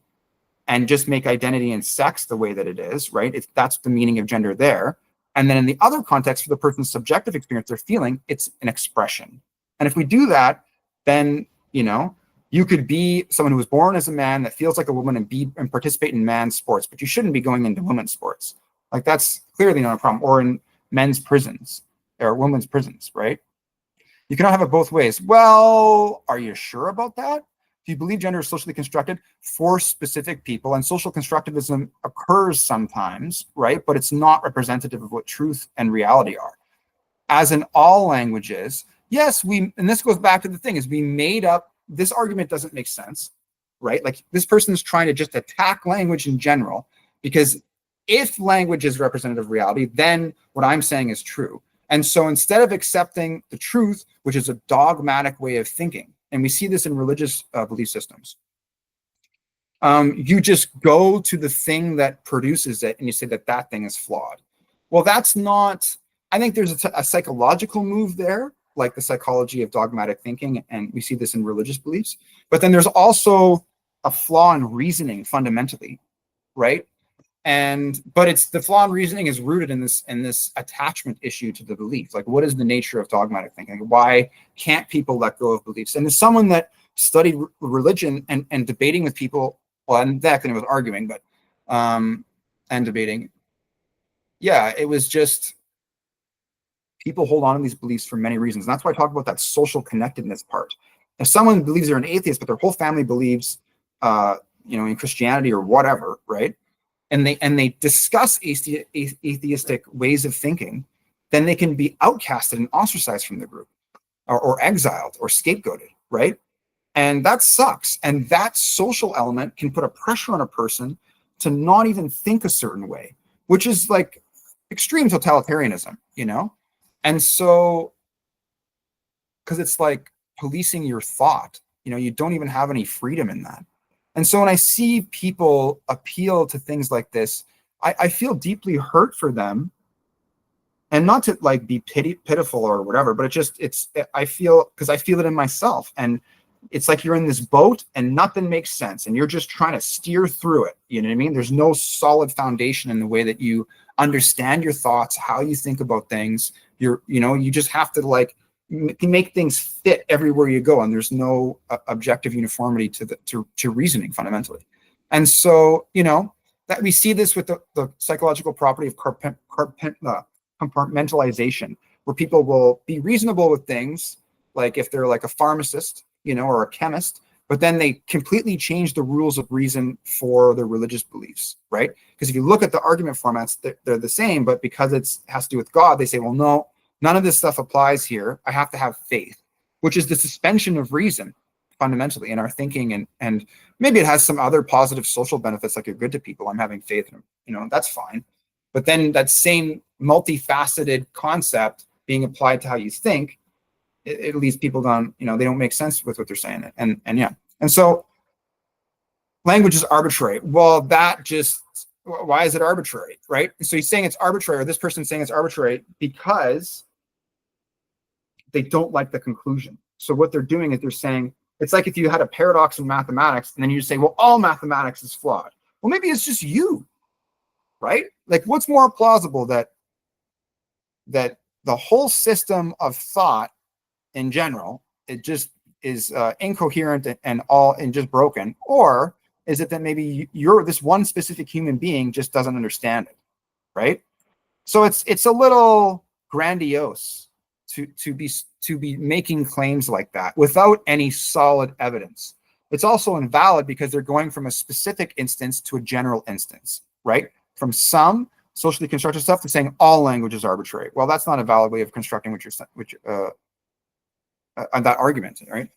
A: and just make identity and sex the way that it is, right? That's the meaning of gender there. And then in the other context, for the person's subjective experience, they're feeling, it's an expression. And if we do that, then, you could be someone who was born as a man that feels like a woman and participate in man's sports, but you shouldn't be going into women's sports. Like, that's clearly not a problem. Or in men's prisons or women's prisons, right? You cannot have it both ways. Well, are you sure about that? Do you believe gender is socially constructed for specific people? And social constructivism occurs sometimes, right? But it's not representative of what truth and reality are. As in all languages, yes, and this goes back to the thing, is we made up, this argument doesn't make sense, right? Like, this person is trying to just attack language in general, because if language is representative of reality, then what I'm saying is true. And so instead of accepting the truth, which is a dogmatic way of thinking, and we see this in religious belief systems, you just go to the thing that produces it and you say that that thing is flawed. Well, that's not, I think there's a psychological move there, like the psychology of dogmatic thinking, and we see this in religious beliefs. But then there's also a flaw in reasoning fundamentally, right? But it's the flaw in reasoning is rooted in this attachment issue to the belief. Like, what is the nature of dogmatic thinking? Why can't people let go of beliefs? And as someone that studied religion and debating with people, well, and that kind of was arguing, but and debating, yeah, it was just people hold on to these beliefs for many reasons. And that's why I talk about that social connectedness part. If someone believes they're an atheist, but their whole family believes, in Christianity or whatever, right? And they discuss atheistic ways of thinking, then they can be outcasted and ostracized from the group, or exiled or scapegoated, right? And that sucks. And that social element can put a pressure on a person to not even think a certain way, which is like extreme totalitarianism, And so, because it's like policing your thought, you don't even have any freedom in that. And so when I see people appeal to things like this, I feel deeply hurt for them, and not to like be pitiful or whatever, but I feel it in myself. And it's like you're in this boat and nothing makes sense, and you're just trying to steer through it. You know what I mean? There's no solid foundation in the way that you understand your thoughts, how you think about things. You just have to like make things fit everywhere you go, and there's no objective uniformity to reasoning fundamentally. And so that we see this with the psychological property of compartmentalization, where people will be reasonable with things, like if they're like a pharmacist, or a chemist, but then they completely change the rules of reason for their religious beliefs, right? Because if you look at the argument formats, they're the same, but because it has to do with God, they say, well, no, none of this stuff applies here. I have to have faith, which is the suspension of reason fundamentally in our thinking. And maybe it has some other positive social benefits, like you're good to people. I'm having faith in them, that's fine. But then that same multifaceted concept being applied to how you think, it leaves people down, they don't make sense with what they're saying. And yeah. And so language is arbitrary. Well, why is it arbitrary, right? So he's saying it's arbitrary, or this person's saying it's arbitrary because they don't like the conclusion. So what they're doing is they're saying, it's like if you had a paradox in mathematics, and then you say, well, all mathematics is flawed. Well, maybe it's just you, right? Like, what's more plausible, that the whole system of thought in general, it just is incoherent and just broken, or is it that maybe you're this one specific human being just doesn't understand it, right? So it's a little grandiose to be making claims like that without any solid evidence. It's also invalid because they're going from a specific instance to a general instance, right? From some socially constructed stuff to saying all language is arbitrary. Well, that's not a valid way of constructing that argument, right?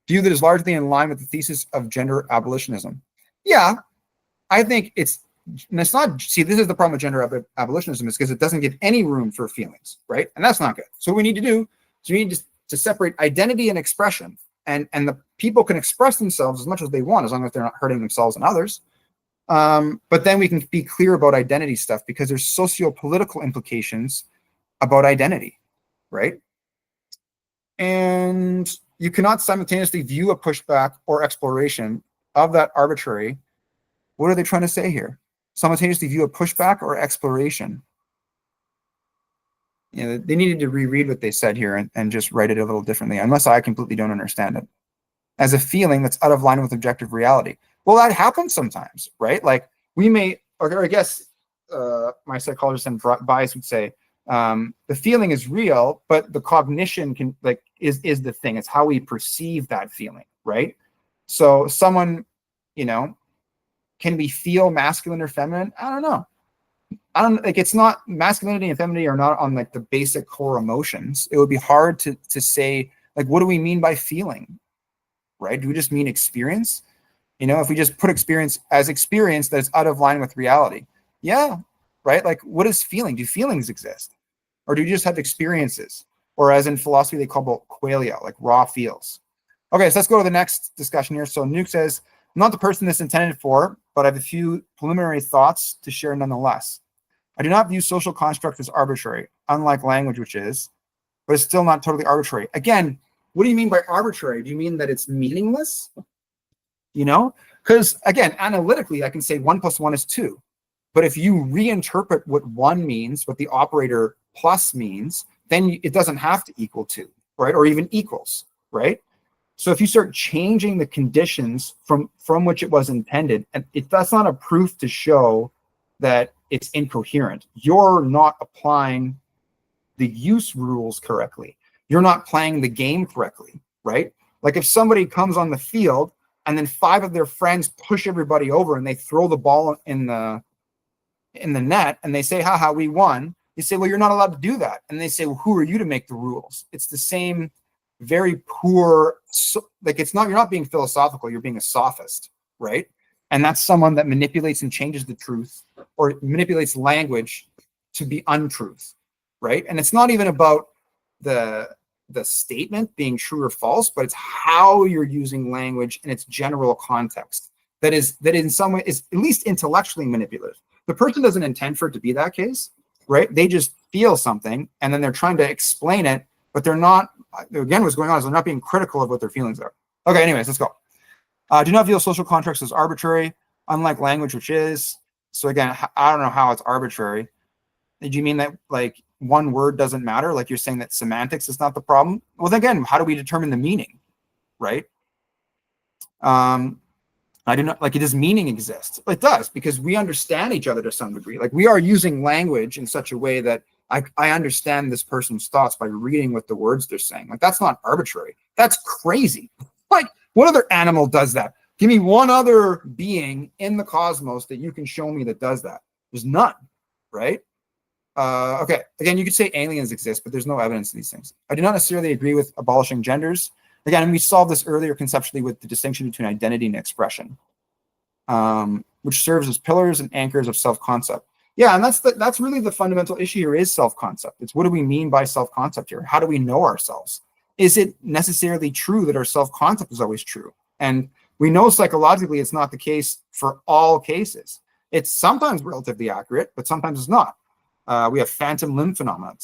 A: View that is largely in line with the thesis of gender abolitionism. Yeah, I think it's not. See, this is the problem with gender abolitionism, is because it doesn't give any room for feelings, right? And that's not good. So what we need to do is we need to separate identity and expression, and the people can express themselves as much as they want, as long as they're not hurting themselves and others. But then we can be clear about identity stuff, because there's socio-political implications about identity, right? And you cannot simultaneously view a pushback or exploration of that arbitrary. What are they trying to say here? Simultaneously view a pushback or exploration. They needed to reread what they said here and just write it a little differently, unless I completely don't understand it, as a feeling that's out of line with objective reality. Well, that happens sometimes, right? Like we may, or I guess my psychologist and bias would say, the feeling is real, but the cognition is the thing. It's how we perceive that feeling, right? So someone, can we feel masculine or feminine? I don't know. It's not, masculinity and femininity are not on like the basic core emotions. It would be hard to say, like, what do we mean by feeling, right? Do we just mean experience? If we just put experience as experience that's out of line with reality. Yeah, right? Like, what is feeling? Do feelings exist? Or do you just have experiences? Or as in philosophy, they call it qualia, like raw feels. Okay, so let's go to the next discussion here. So Nuke says, I'm not the person this intended for, but I have a few preliminary thoughts to share nonetheless. I do not view social constructs as arbitrary, unlike language, which is, but it's still not totally arbitrary. Again, what do you mean by arbitrary? Do you mean that it's meaningless? Do you know? Because again, analytically, I can say 1 + 1 is 2. But if you reinterpret what 1 means, what the operator plus means, then it doesn't have to equal 2, right? Or even equals, right? So if you start changing the conditions from which it was intended, and that's not a proof to show that it's incoherent. You're not applying the use rules correctly. You're not playing the game correctly, right? Like if somebody comes on the field and then 5 of their friends push everybody over and they throw the ball in the net and they say, haha, we won. You say, well, you're not allowed to do that. And they say, well, who are you to make the rules? It's the same very poor, like it's not, you're not being philosophical, you're being a sophist, right? And that's someone that manipulates and changes the truth or manipulates language to be untruth, right? And it's not even about the statement being true or false, but it's how you're using language in its general context that in some way is at least intellectually manipulative. The person doesn't intend for it to be that case, right? They just feel something and then they're trying to explain it, but they're not, again, what's going on is they're not being critical of what their feelings are. Okay, anyways, let's go. Do not view social contracts as arbitrary, unlike language, which is. So again, I don't know how it's arbitrary. Did you mean that like one word doesn't matter? Like you're saying that semantics is not the problem? Well, then again, how do we determine the meaning, right? I do not, like, does meaning exist? It does, because we understand each other to some degree. Like we are using language in such a way that I understand this person's thoughts by reading what the words they're saying. Like that's not arbitrary. That's crazy. Like what other animal does that? Give me one other being in the cosmos that you can show me that does that. There's none, right? Okay, again, you could say aliens exist, but there's no evidence of these things. I do not necessarily agree with abolishing genders. Again, we solved this earlier conceptually with the distinction between identity and expression, which serves as pillars and anchors of self-concept. Yeah, and that's really the fundamental issue here is self-concept. It's what do we mean by self-concept here? How do we know ourselves? Is it necessarily true that our self-concept is always true? And we know psychologically it's not the case for all cases. It's sometimes relatively accurate, but sometimes it's not. We have phantom limb phenomena.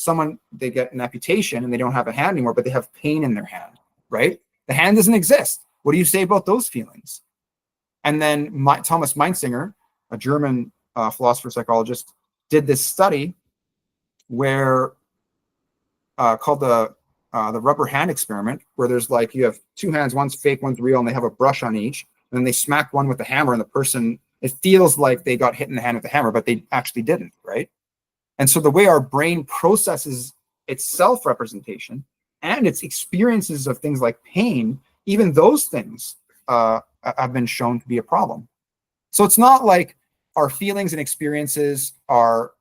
A: They get an amputation and they don't have a hand anymore, but they have pain in their hand, right? The hand doesn't exist. What do you say about those feelings? And then Thomas Meinsinger, a German philosopher psychologist, did this study where called the rubber hand experiment, where there's like you have 2 hands, one's fake, one's real, and they have a brush on each, and then they smack one with the hammer, and the person, it feels like they got hit in the hand with the hammer, but they actually didn't, right? And so the way our brain processes its self-representation and its experiences of things like pain, even those things have been shown to be a problem. So it's not like our feelings and experiences are,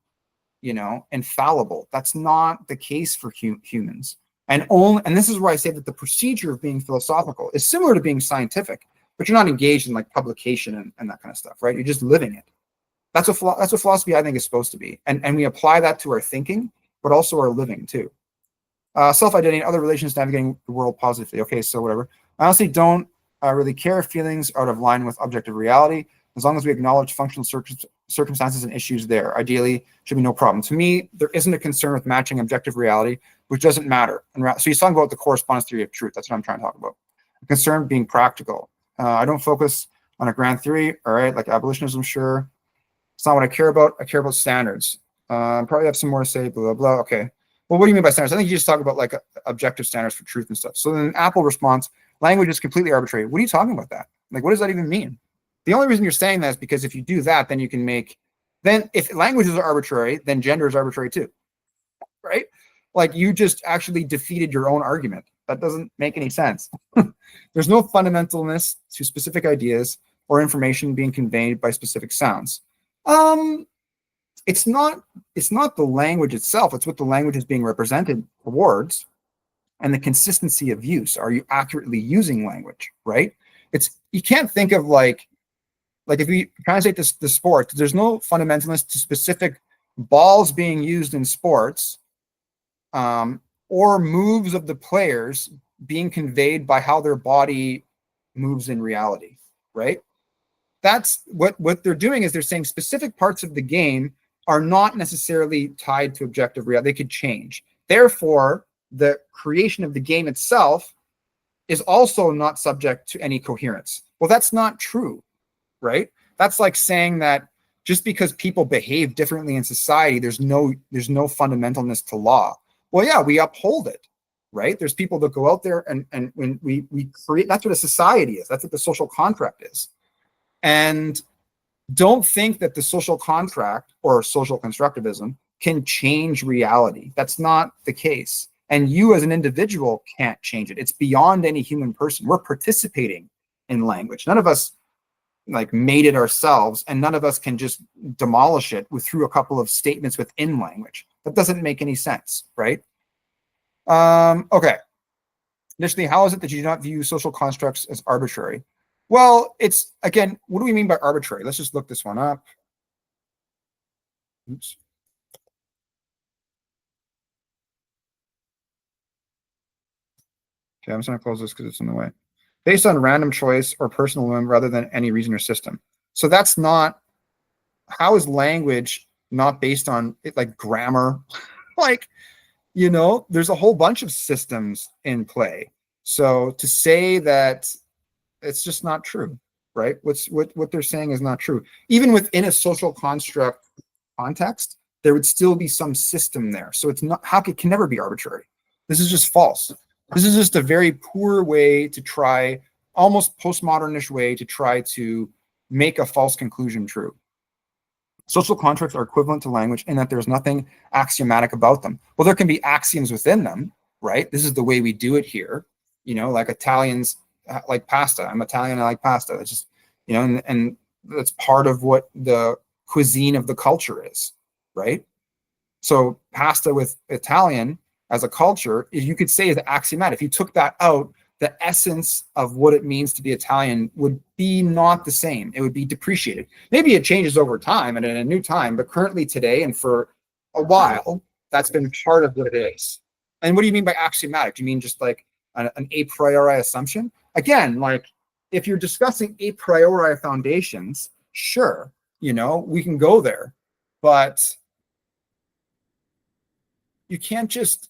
A: infallible. That's not the case for humans. And this is where I say that the procedure of being philosophical is similar to being scientific, but you're not engaged in like publication and that kind of stuff, right? You're just living it. That's what philosophy I think is supposed to be. And we apply that to our thinking, but also our living too. Self-identity and other relations navigating the world positively. Okay, so whatever. I honestly don't really care if feelings are out of line with objective reality, as long as we acknowledge functional circumstances and issues there. Ideally, should be no problem. To me, there isn't a concern with matching objective reality, which doesn't matter. So he's talking about the correspondence theory of truth. That's what I'm trying to talk about. A concern being practical. I don't focus on a grand theory, all right, like abolitionism, sure. It's not what I care about. I care about standards. Probably have some more to say, blah, blah, blah. Okay. Well, what do you mean by standards? I think you just talk about like objective standards for truth and stuff. So then Apple responds, language is completely arbitrary. What are you talking about that? Like, what does that even mean? The only reason you're saying that is because if you do that, then you can then if languages are arbitrary, then gender is arbitrary too, right? Like you just actually defeated your own argument. That doesn't make any sense. There's no fundamentalness to specific ideas or information being conveyed by specific sounds. It's not the language itself. It's what the language is being represented towards and the consistency of use. Are you accurately using language, right? You can't think of like if we translate the sport, there's no fundamentalness to specific balls being used in sports or moves of the players being conveyed by how their body moves in reality, right? That's what they're doing is they're saying specific parts of the game are not necessarily tied to objective reality. They could change. Therefore, the creation of the game itself is also not subject to any coherence. Well, that's not true, right? That's like saying that just because people behave differently in society, there's no fundamentalness to law. Well, yeah, we uphold it, right? There's people that go out there and when we create, that's what a society is. That's what the social contract is. And don't think that the social contract or social constructivism can change reality. That's not the case. And you as an individual can't change it. It's beyond any human person. We're participating in language. None of us like made it ourselves, and none of us can just demolish it through a couple of statements within language. That doesn't make any sense, right? Okay. Initially, how is it that you do not view social constructs as arbitrary? Well, it's, again, what do we mean by arbitrary? Let's just look this one up. Oops. Okay, I'm just going to close this because it's in the way. Based on random choice or personal whim rather than any reason or system. So that's not, how is language not based on it, like grammar? Like, you know, there's a whole bunch of systems in play. So to say that, it's just not true, right? What they're saying is not true. Even within a social construct context, there would still be some system there. So it's not, how it can never be arbitrary. This is just false. This is just a very poor way to try, almost postmodernish way to try to make a false conclusion true. Social contracts are equivalent to language in that there's nothing axiomatic about them. Well, there can be axioms within them, right? This is the way we do it here. You know, like Italians like pasta. I'm Italian, I like pasta. It's just, you know, and that's part of what the cuisine of the culture is, right? So pasta with Italian as a culture, you could say is axiomatic. If you took that out, the essence of what it means to be Italian would be not the same. It would be depreciated. Maybe it changes over time and in a new time, but currently today and for a while, that's been part of what it is. And what do you mean by axiomatic? Do you mean just like an a priori assumption? Again, like if you're discussing a priori foundations, sure, you know, we can go there, but you can't just,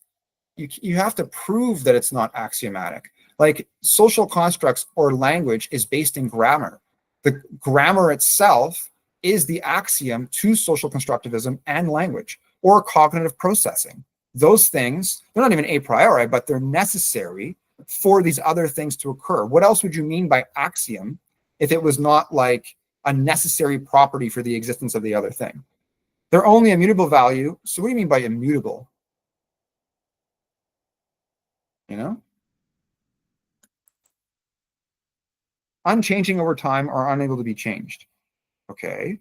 A: you have to prove that it's not axiomatic. Like social constructs or language is based in grammar. The grammar itself is the axiom to social constructivism and language or cognitive processing. Those things, they're not even a priori, but they're necessary for these other things to occur. What else would you mean by axiom if it was not like a necessary property for the existence of the other thing? They're only immutable value. So what do you mean by immutable? You know? Unchanging over time or unable to be changed. Okay.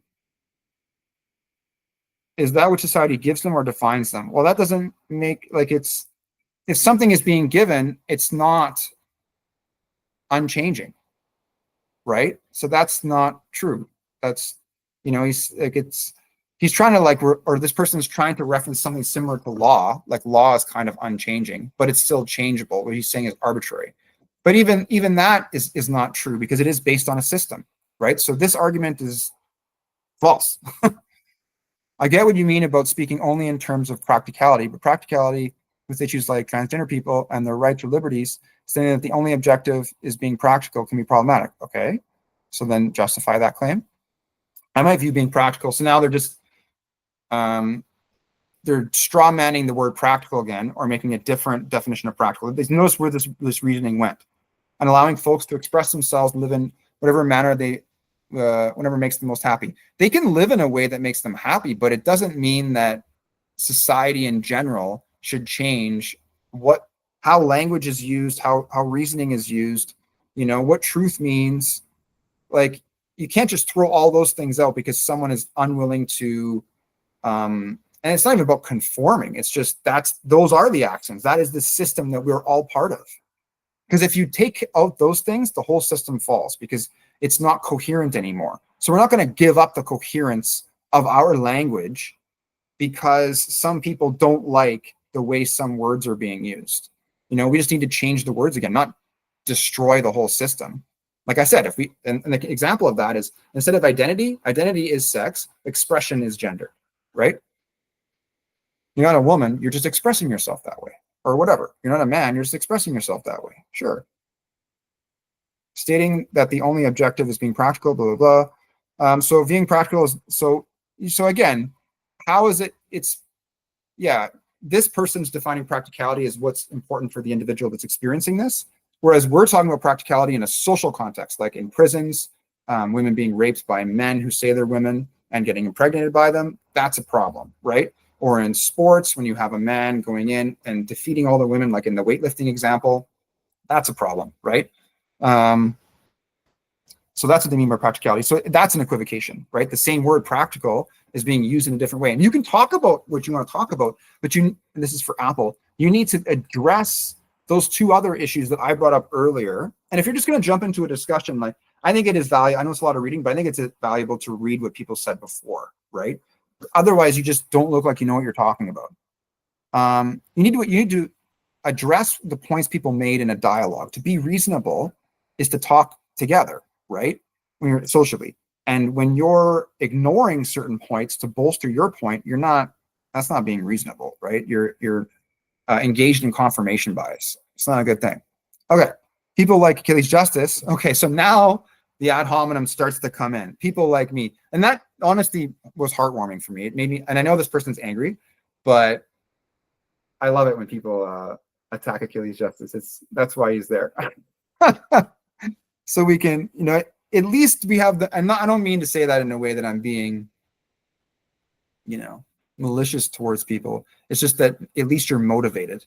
A: Is that what society gives them or defines them? Well, that doesn't make, like, it's, if something is being given, it's not unchanging, right? So that's not true. That's, you know, he's like, he's trying to like, or this person is trying to reference something similar to law, like law is kind of unchanging, but it's still changeable. What he's saying is arbitrary. But even that is not true because it is based on a system, right? So this argument is false. I get what you mean about speaking only in terms of practicality, but practicality with issues like transgender people and their rights or liberties, saying that the only objective is being practical can be problematic. Okay, so then justify that claim. I might view being practical. So now they're just, they're straw manning the word practical again, or making a different definition of practical. Notice where this reasoning went. And allowing folks to express themselves and live in whatever manner they, whatever makes them most happy. They can live in a way that makes them happy, but it doesn't mean that society in general should change how language is used, how reasoning is used, you know, what truth means. Like, you can't just throw all those things out because someone is unwilling to, and it's not even about conforming. It's just, those are the axioms. That is the system that we're all part of. Because if you take out those things, the whole system falls because it's not coherent anymore. So we're not going to give up the coherence of our language because some people don't like the way some words are being used. You know, we just need to change the words again, not destroy the whole system. Like I said, and the example of that is, instead of identity is sex, expression is gender, right? You're not a woman, you're just expressing yourself that way, or whatever. You're not a man, you're just expressing yourself that way. Sure. stating that the only objective is being practical, blah, blah, blah. So being practical is, so again, how is it, this person's defining practicality as what's important for the individual that's experiencing this. Whereas we're talking about practicality in a social context, like in prisons, women being raped by men who say they're women and getting impregnated by them. That's a problem, right? Or in sports, when you have a man going in and defeating all the women, like in the weightlifting example, that's a problem, right? So that's what they mean by practicality. So that's an equivocation, right? The same word practical is being used in a different way. And you can talk about what you want to talk about, but and this is for Apple, you need to address those two other issues that I brought up earlier. And if you're just going to jump into a discussion, like, I think it is valuable. I know it's a lot of reading, but I think it's valuable to read what people said before, right? Otherwise, you just don't look like you know what you're talking about. You need to address the points people made in a dialogue. To be reasonable is to talk together, right? When you're socially. And when you're ignoring certain points to bolster your point, that's not being reasonable, right? You're engaged in confirmation bias. It's not a good thing. Okay, people like Achilles Justice. Okay, so now the ad hominem starts to come in. People like me. And that honestly was heartwarming for me. It made me, and I know this person's angry, but I love it when people attack Achilles Justice. That's why he's there. So we can, at least we have I don't mean to say that in a way that I'm being, malicious towards people. It's just that at least you're motivated,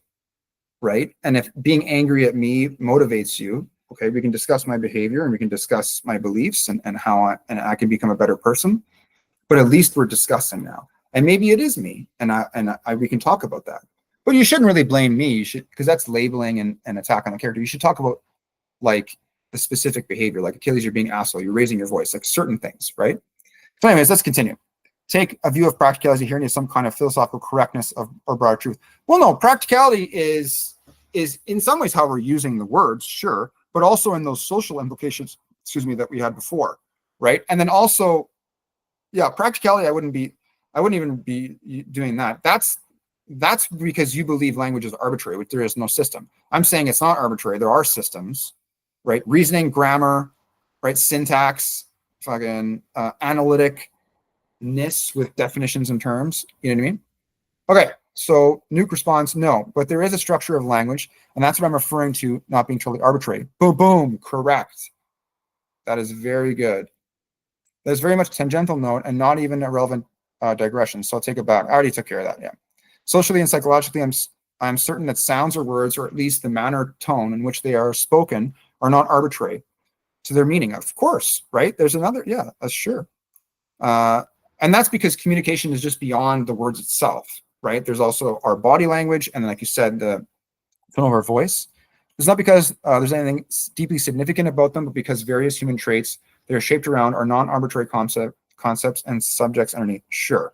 A: right? And if being angry at me motivates you, okay, we can discuss my behavior and we can discuss my beliefs and how I can become a better person. But at least we're discussing now. And maybe it is me, and we can talk about that. But you shouldn't really blame me. You should, because that's labeling and attack on the character. You should talk about like the specific behavior, like Achilles, you're being asshole, you're raising your voice, like certain things, right? So anyways, let's continue. Take a view of practicality here as some kind of philosophical correctness or broader truth. Well, no, practicality is in some ways how we're using the words, sure, but also in those social implications, that we had before, right? And then also, practicality, I wouldn't even be doing that. That's because you believe language is arbitrary, which there is no system. I'm saying it's not arbitrary. There are systems, right? Reasoning, grammar, right? Syntax, fucking analyticness with definitions and terms. You know what I mean? Okay, so Nuke responds, no, but there is a structure of language, and that's what I'm referring to, not being totally arbitrary. Boom, boom, correct. That is very good. That's very much tangential note and not even a relevant digression. So I'll take it back. I already took care of that, yeah. Socially and psychologically, I'm certain that sounds or words, or at least the manner or tone in which they are spoken, are not arbitrary to their meaning. Of course, right? There's another, yeah, that's sure. And that's because communication is just beyond the words itself, right? There's also our body language, and like you said, the tone of our voice. It's not because there's anything deeply significant about them, but because various human traits that are shaped around are non-arbitrary concepts and subjects underneath. Sure.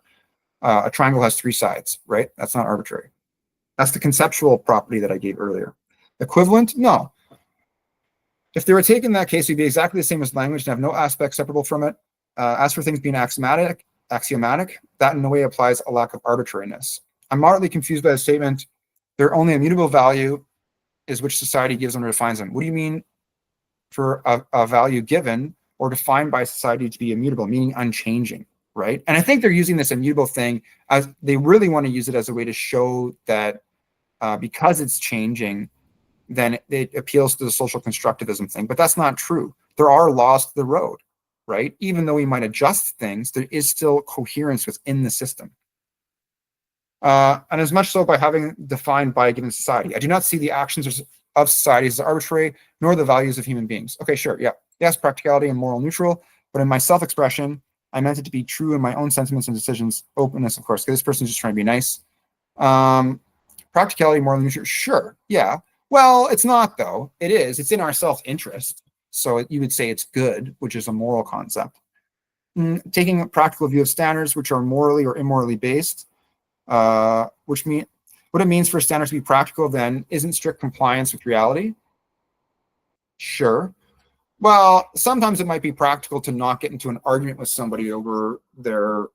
A: A triangle has three sides, right? That's not arbitrary. That's the conceptual property that I gave earlier. Equivalent? No. If they were taken in that case, it would be exactly the same as language and have no aspect separable from it. As for things being axiomatic, that in no way applies a lack of arbitrariness. I'm moderately confused by the statement, their only immutable value is which society gives them or defines them. What do you mean for a value given or defined by society to be immutable, meaning unchanging? Right? And I think they're using this immutable thing as they really want to use it as a way to show that because it's changing, then it appeals to the social constructivism thing. But that's not true. There are laws to the road, right? Even though we might adjust things, there is still coherence within the system. And as much so by having defined by a given society. I do not see the actions of societies as arbitrary, nor the values of human beings. Okay, sure, yeah. Yes, practicality and moral neutral, but in my self-expression, I meant it to be true in my own sentiments and decisions. Openness, of course, because this person's just trying to be nice. Practicality, moral neutral, sure, yeah. Well, it's not, though. It is. It's in our self-interest. So you would say it's good, which is a moral concept. Taking a practical view of standards, which are morally or immorally based, which mean what it means for standards to be practical, then, isn't strict compliance with reality. Sure. Well, sometimes it might be practical to not get into an argument with somebody over their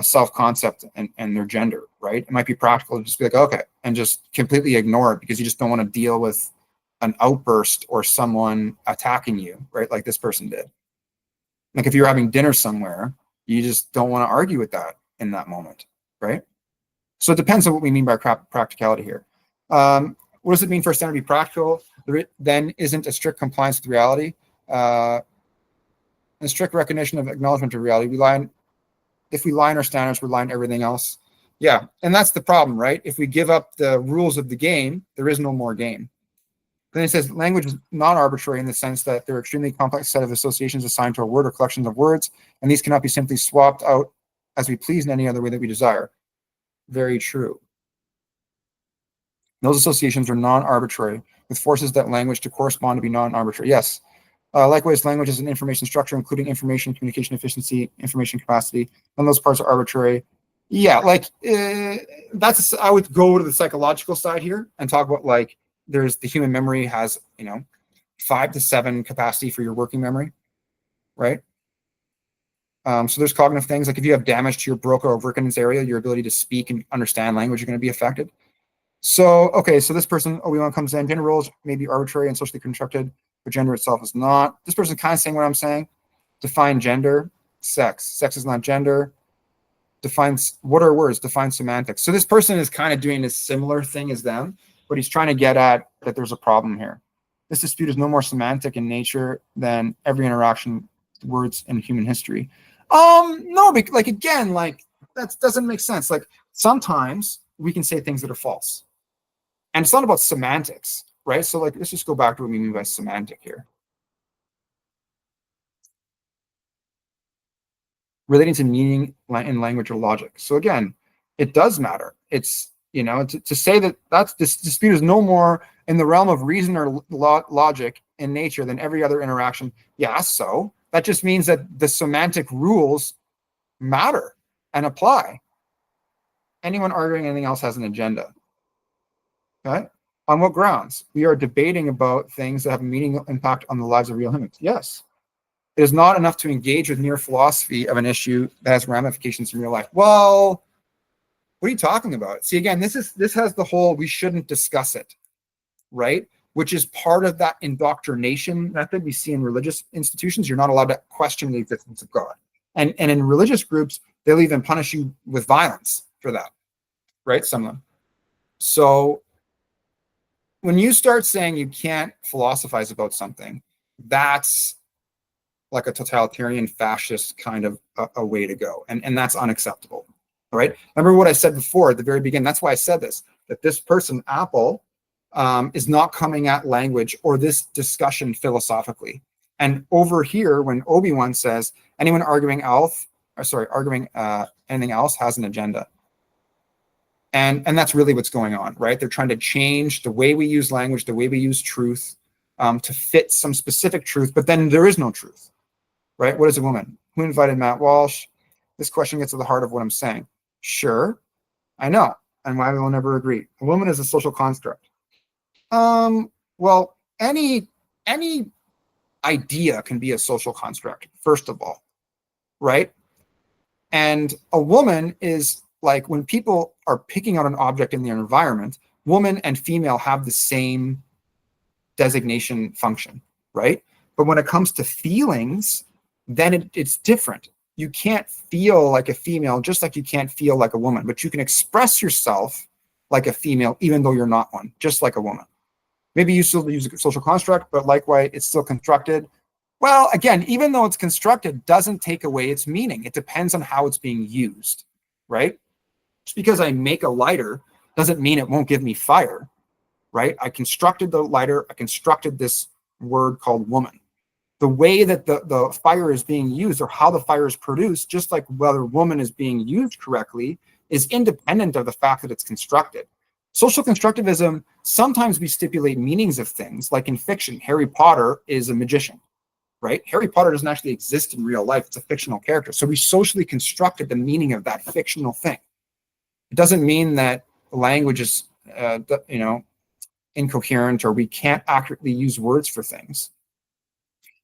A: self-concept and their gender, right? It might be practical to just be like, okay, and just completely ignore it because you just don't want to deal with an outburst or someone attacking you, right? Like this person did. Like if you're having dinner somewhere, you just don't want to argue with that in that moment, right? So it depends on what we mean by practicality here. What does it mean for a standard to be practical? There then isn't a strict compliance with reality. A strict recognition of acknowledgement of reality. If we lie in our standards, we lie in everything else. Yeah, and that's the problem, right? If we give up the rules of the game, there is no more game. Then it says language is not arbitrary in the sense that they're extremely complex set of associations assigned to a word or collections of words, and these cannot be simply swapped out as we please in any other way that we desire. Very true. Those associations are non-arbitrary, with forces that language to correspond to be non-arbitrary. Yes. Likewise, language is an information structure, including information, communication efficiency, information capacity. None of those parts are arbitrary. Yeah, like that's, I would go to the psychological side here and talk about like, there's the human memory has, 5 to 7 capacity for your working memory, right? So there's cognitive things, like if you have damage to your Broca or Werkens area, your ability to speak and understand language are going to be affected. So, okay, so this person, Obi-Wan comes in, gender roles may be arbitrary and socially constructed, but gender itself is not. This person kind of saying what I'm saying. Define gender, sex. Sex is not gender. Defines, what are words? Define semantics. So this person is kind of doing a similar thing as them, but he's trying to get at that there's a problem here. This dispute is no more semantic in nature than every interaction with words in human history. No, like again, like that doesn't make sense. Like sometimes we can say things that are false. And it's not about semantics, right? So like, let's just go back to what we mean by semantic here. Relating to meaning in language or logic. So again, it does matter. It's, to say that this dispute is no more in the realm of reason or logic in nature than every other interaction. Yeah, so that just means that the semantic rules matter and apply. Anyone arguing anything else has an agenda. Okay? On what grounds? We are debating about things that have a meaningful impact on the lives of real humans. Yes. It is not enough to engage with mere philosophy of an issue that has ramifications in real life. Well, what are you talking about? See, again, this has the whole we shouldn't discuss it, right? Which is part of that indoctrination method we see in religious institutions. You're not allowed to question the existence of God. And in religious groups, they'll even punish you with violence for that, right? Some of them. So when you start saying you can't philosophize about something, that's like a totalitarian fascist kind of a way to go. And that's unacceptable. All right. Remember what I said before at the very beginning. That's why I said this, that this person, Apple, is not coming at language or this discussion philosophically. And over here, when Obi-Wan says anyone arguing anything else has an agenda. And that's really what's going on, right? They're trying to change the way we use language, the way we use truth, to fit some specific truth, but then there is no truth, right? What is a woman? Who invited Matt Walsh? This question gets to the heart of what I'm saying. Sure, I know, and why we will never agree. A woman is a social construct. Well, any idea can be a social construct, first of all, right? And a woman is like when people are picking out an object in their environment, woman and female have the same designation function, right? But when it comes to feelings, then it's different. You can't feel like a female, just like you can't feel like a woman, but you can express yourself like a female, even though you're not one, just like a woman. Maybe you still use a social construct, but likewise, it's still constructed. Well, again, even though it's constructed, doesn't take away its meaning. It depends on how it's being used, right? Just because I make a lighter doesn't mean it won't give me fire, right? I constructed the lighter, I constructed this word called woman. The way that the fire is being used or how the fire is produced, just like whether woman is being used correctly, is independent of the fact that it's constructed. Social constructivism, sometimes we stipulate meanings of things, like in fiction, Harry Potter is a magician, right? Harry Potter doesn't actually exist in real life. It's a fictional character. So we socially constructed the meaning of that fictional thing. It doesn't mean that language is, incoherent or we can't accurately use words for things.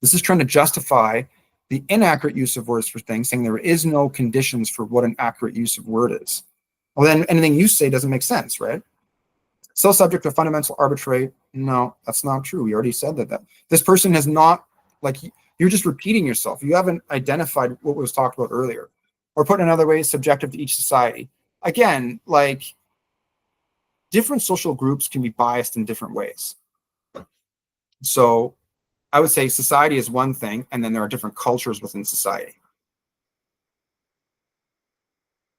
A: This is trying to justify the inaccurate use of words for things, saying there is no conditions for what an accurate use of word is. Well, then anything you say doesn't make sense, right? Still subject to fundamental arbitrary. No, that's not true. We already said that this person has not, like, you're just repeating yourself. You haven't identified what was talked about earlier. Or put another way, subjective to each society. Again, like, different social groups can be biased in different ways. So I would say society is one thing, and then there are different cultures within society.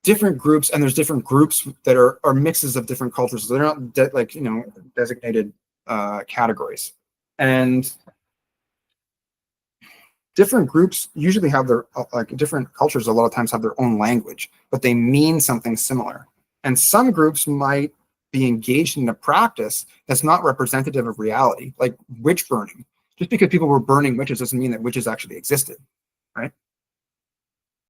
A: Different groups, and there's different groups that are mixes of different cultures. So they're not like, you know, designated categories. And different groups usually have their like different cultures a lot of times have their own language, but they mean something similar. And some groups might be engaged in a practice that's not representative of reality, like witch burning. Just because people were burning witches doesn't mean that witches actually existed, right?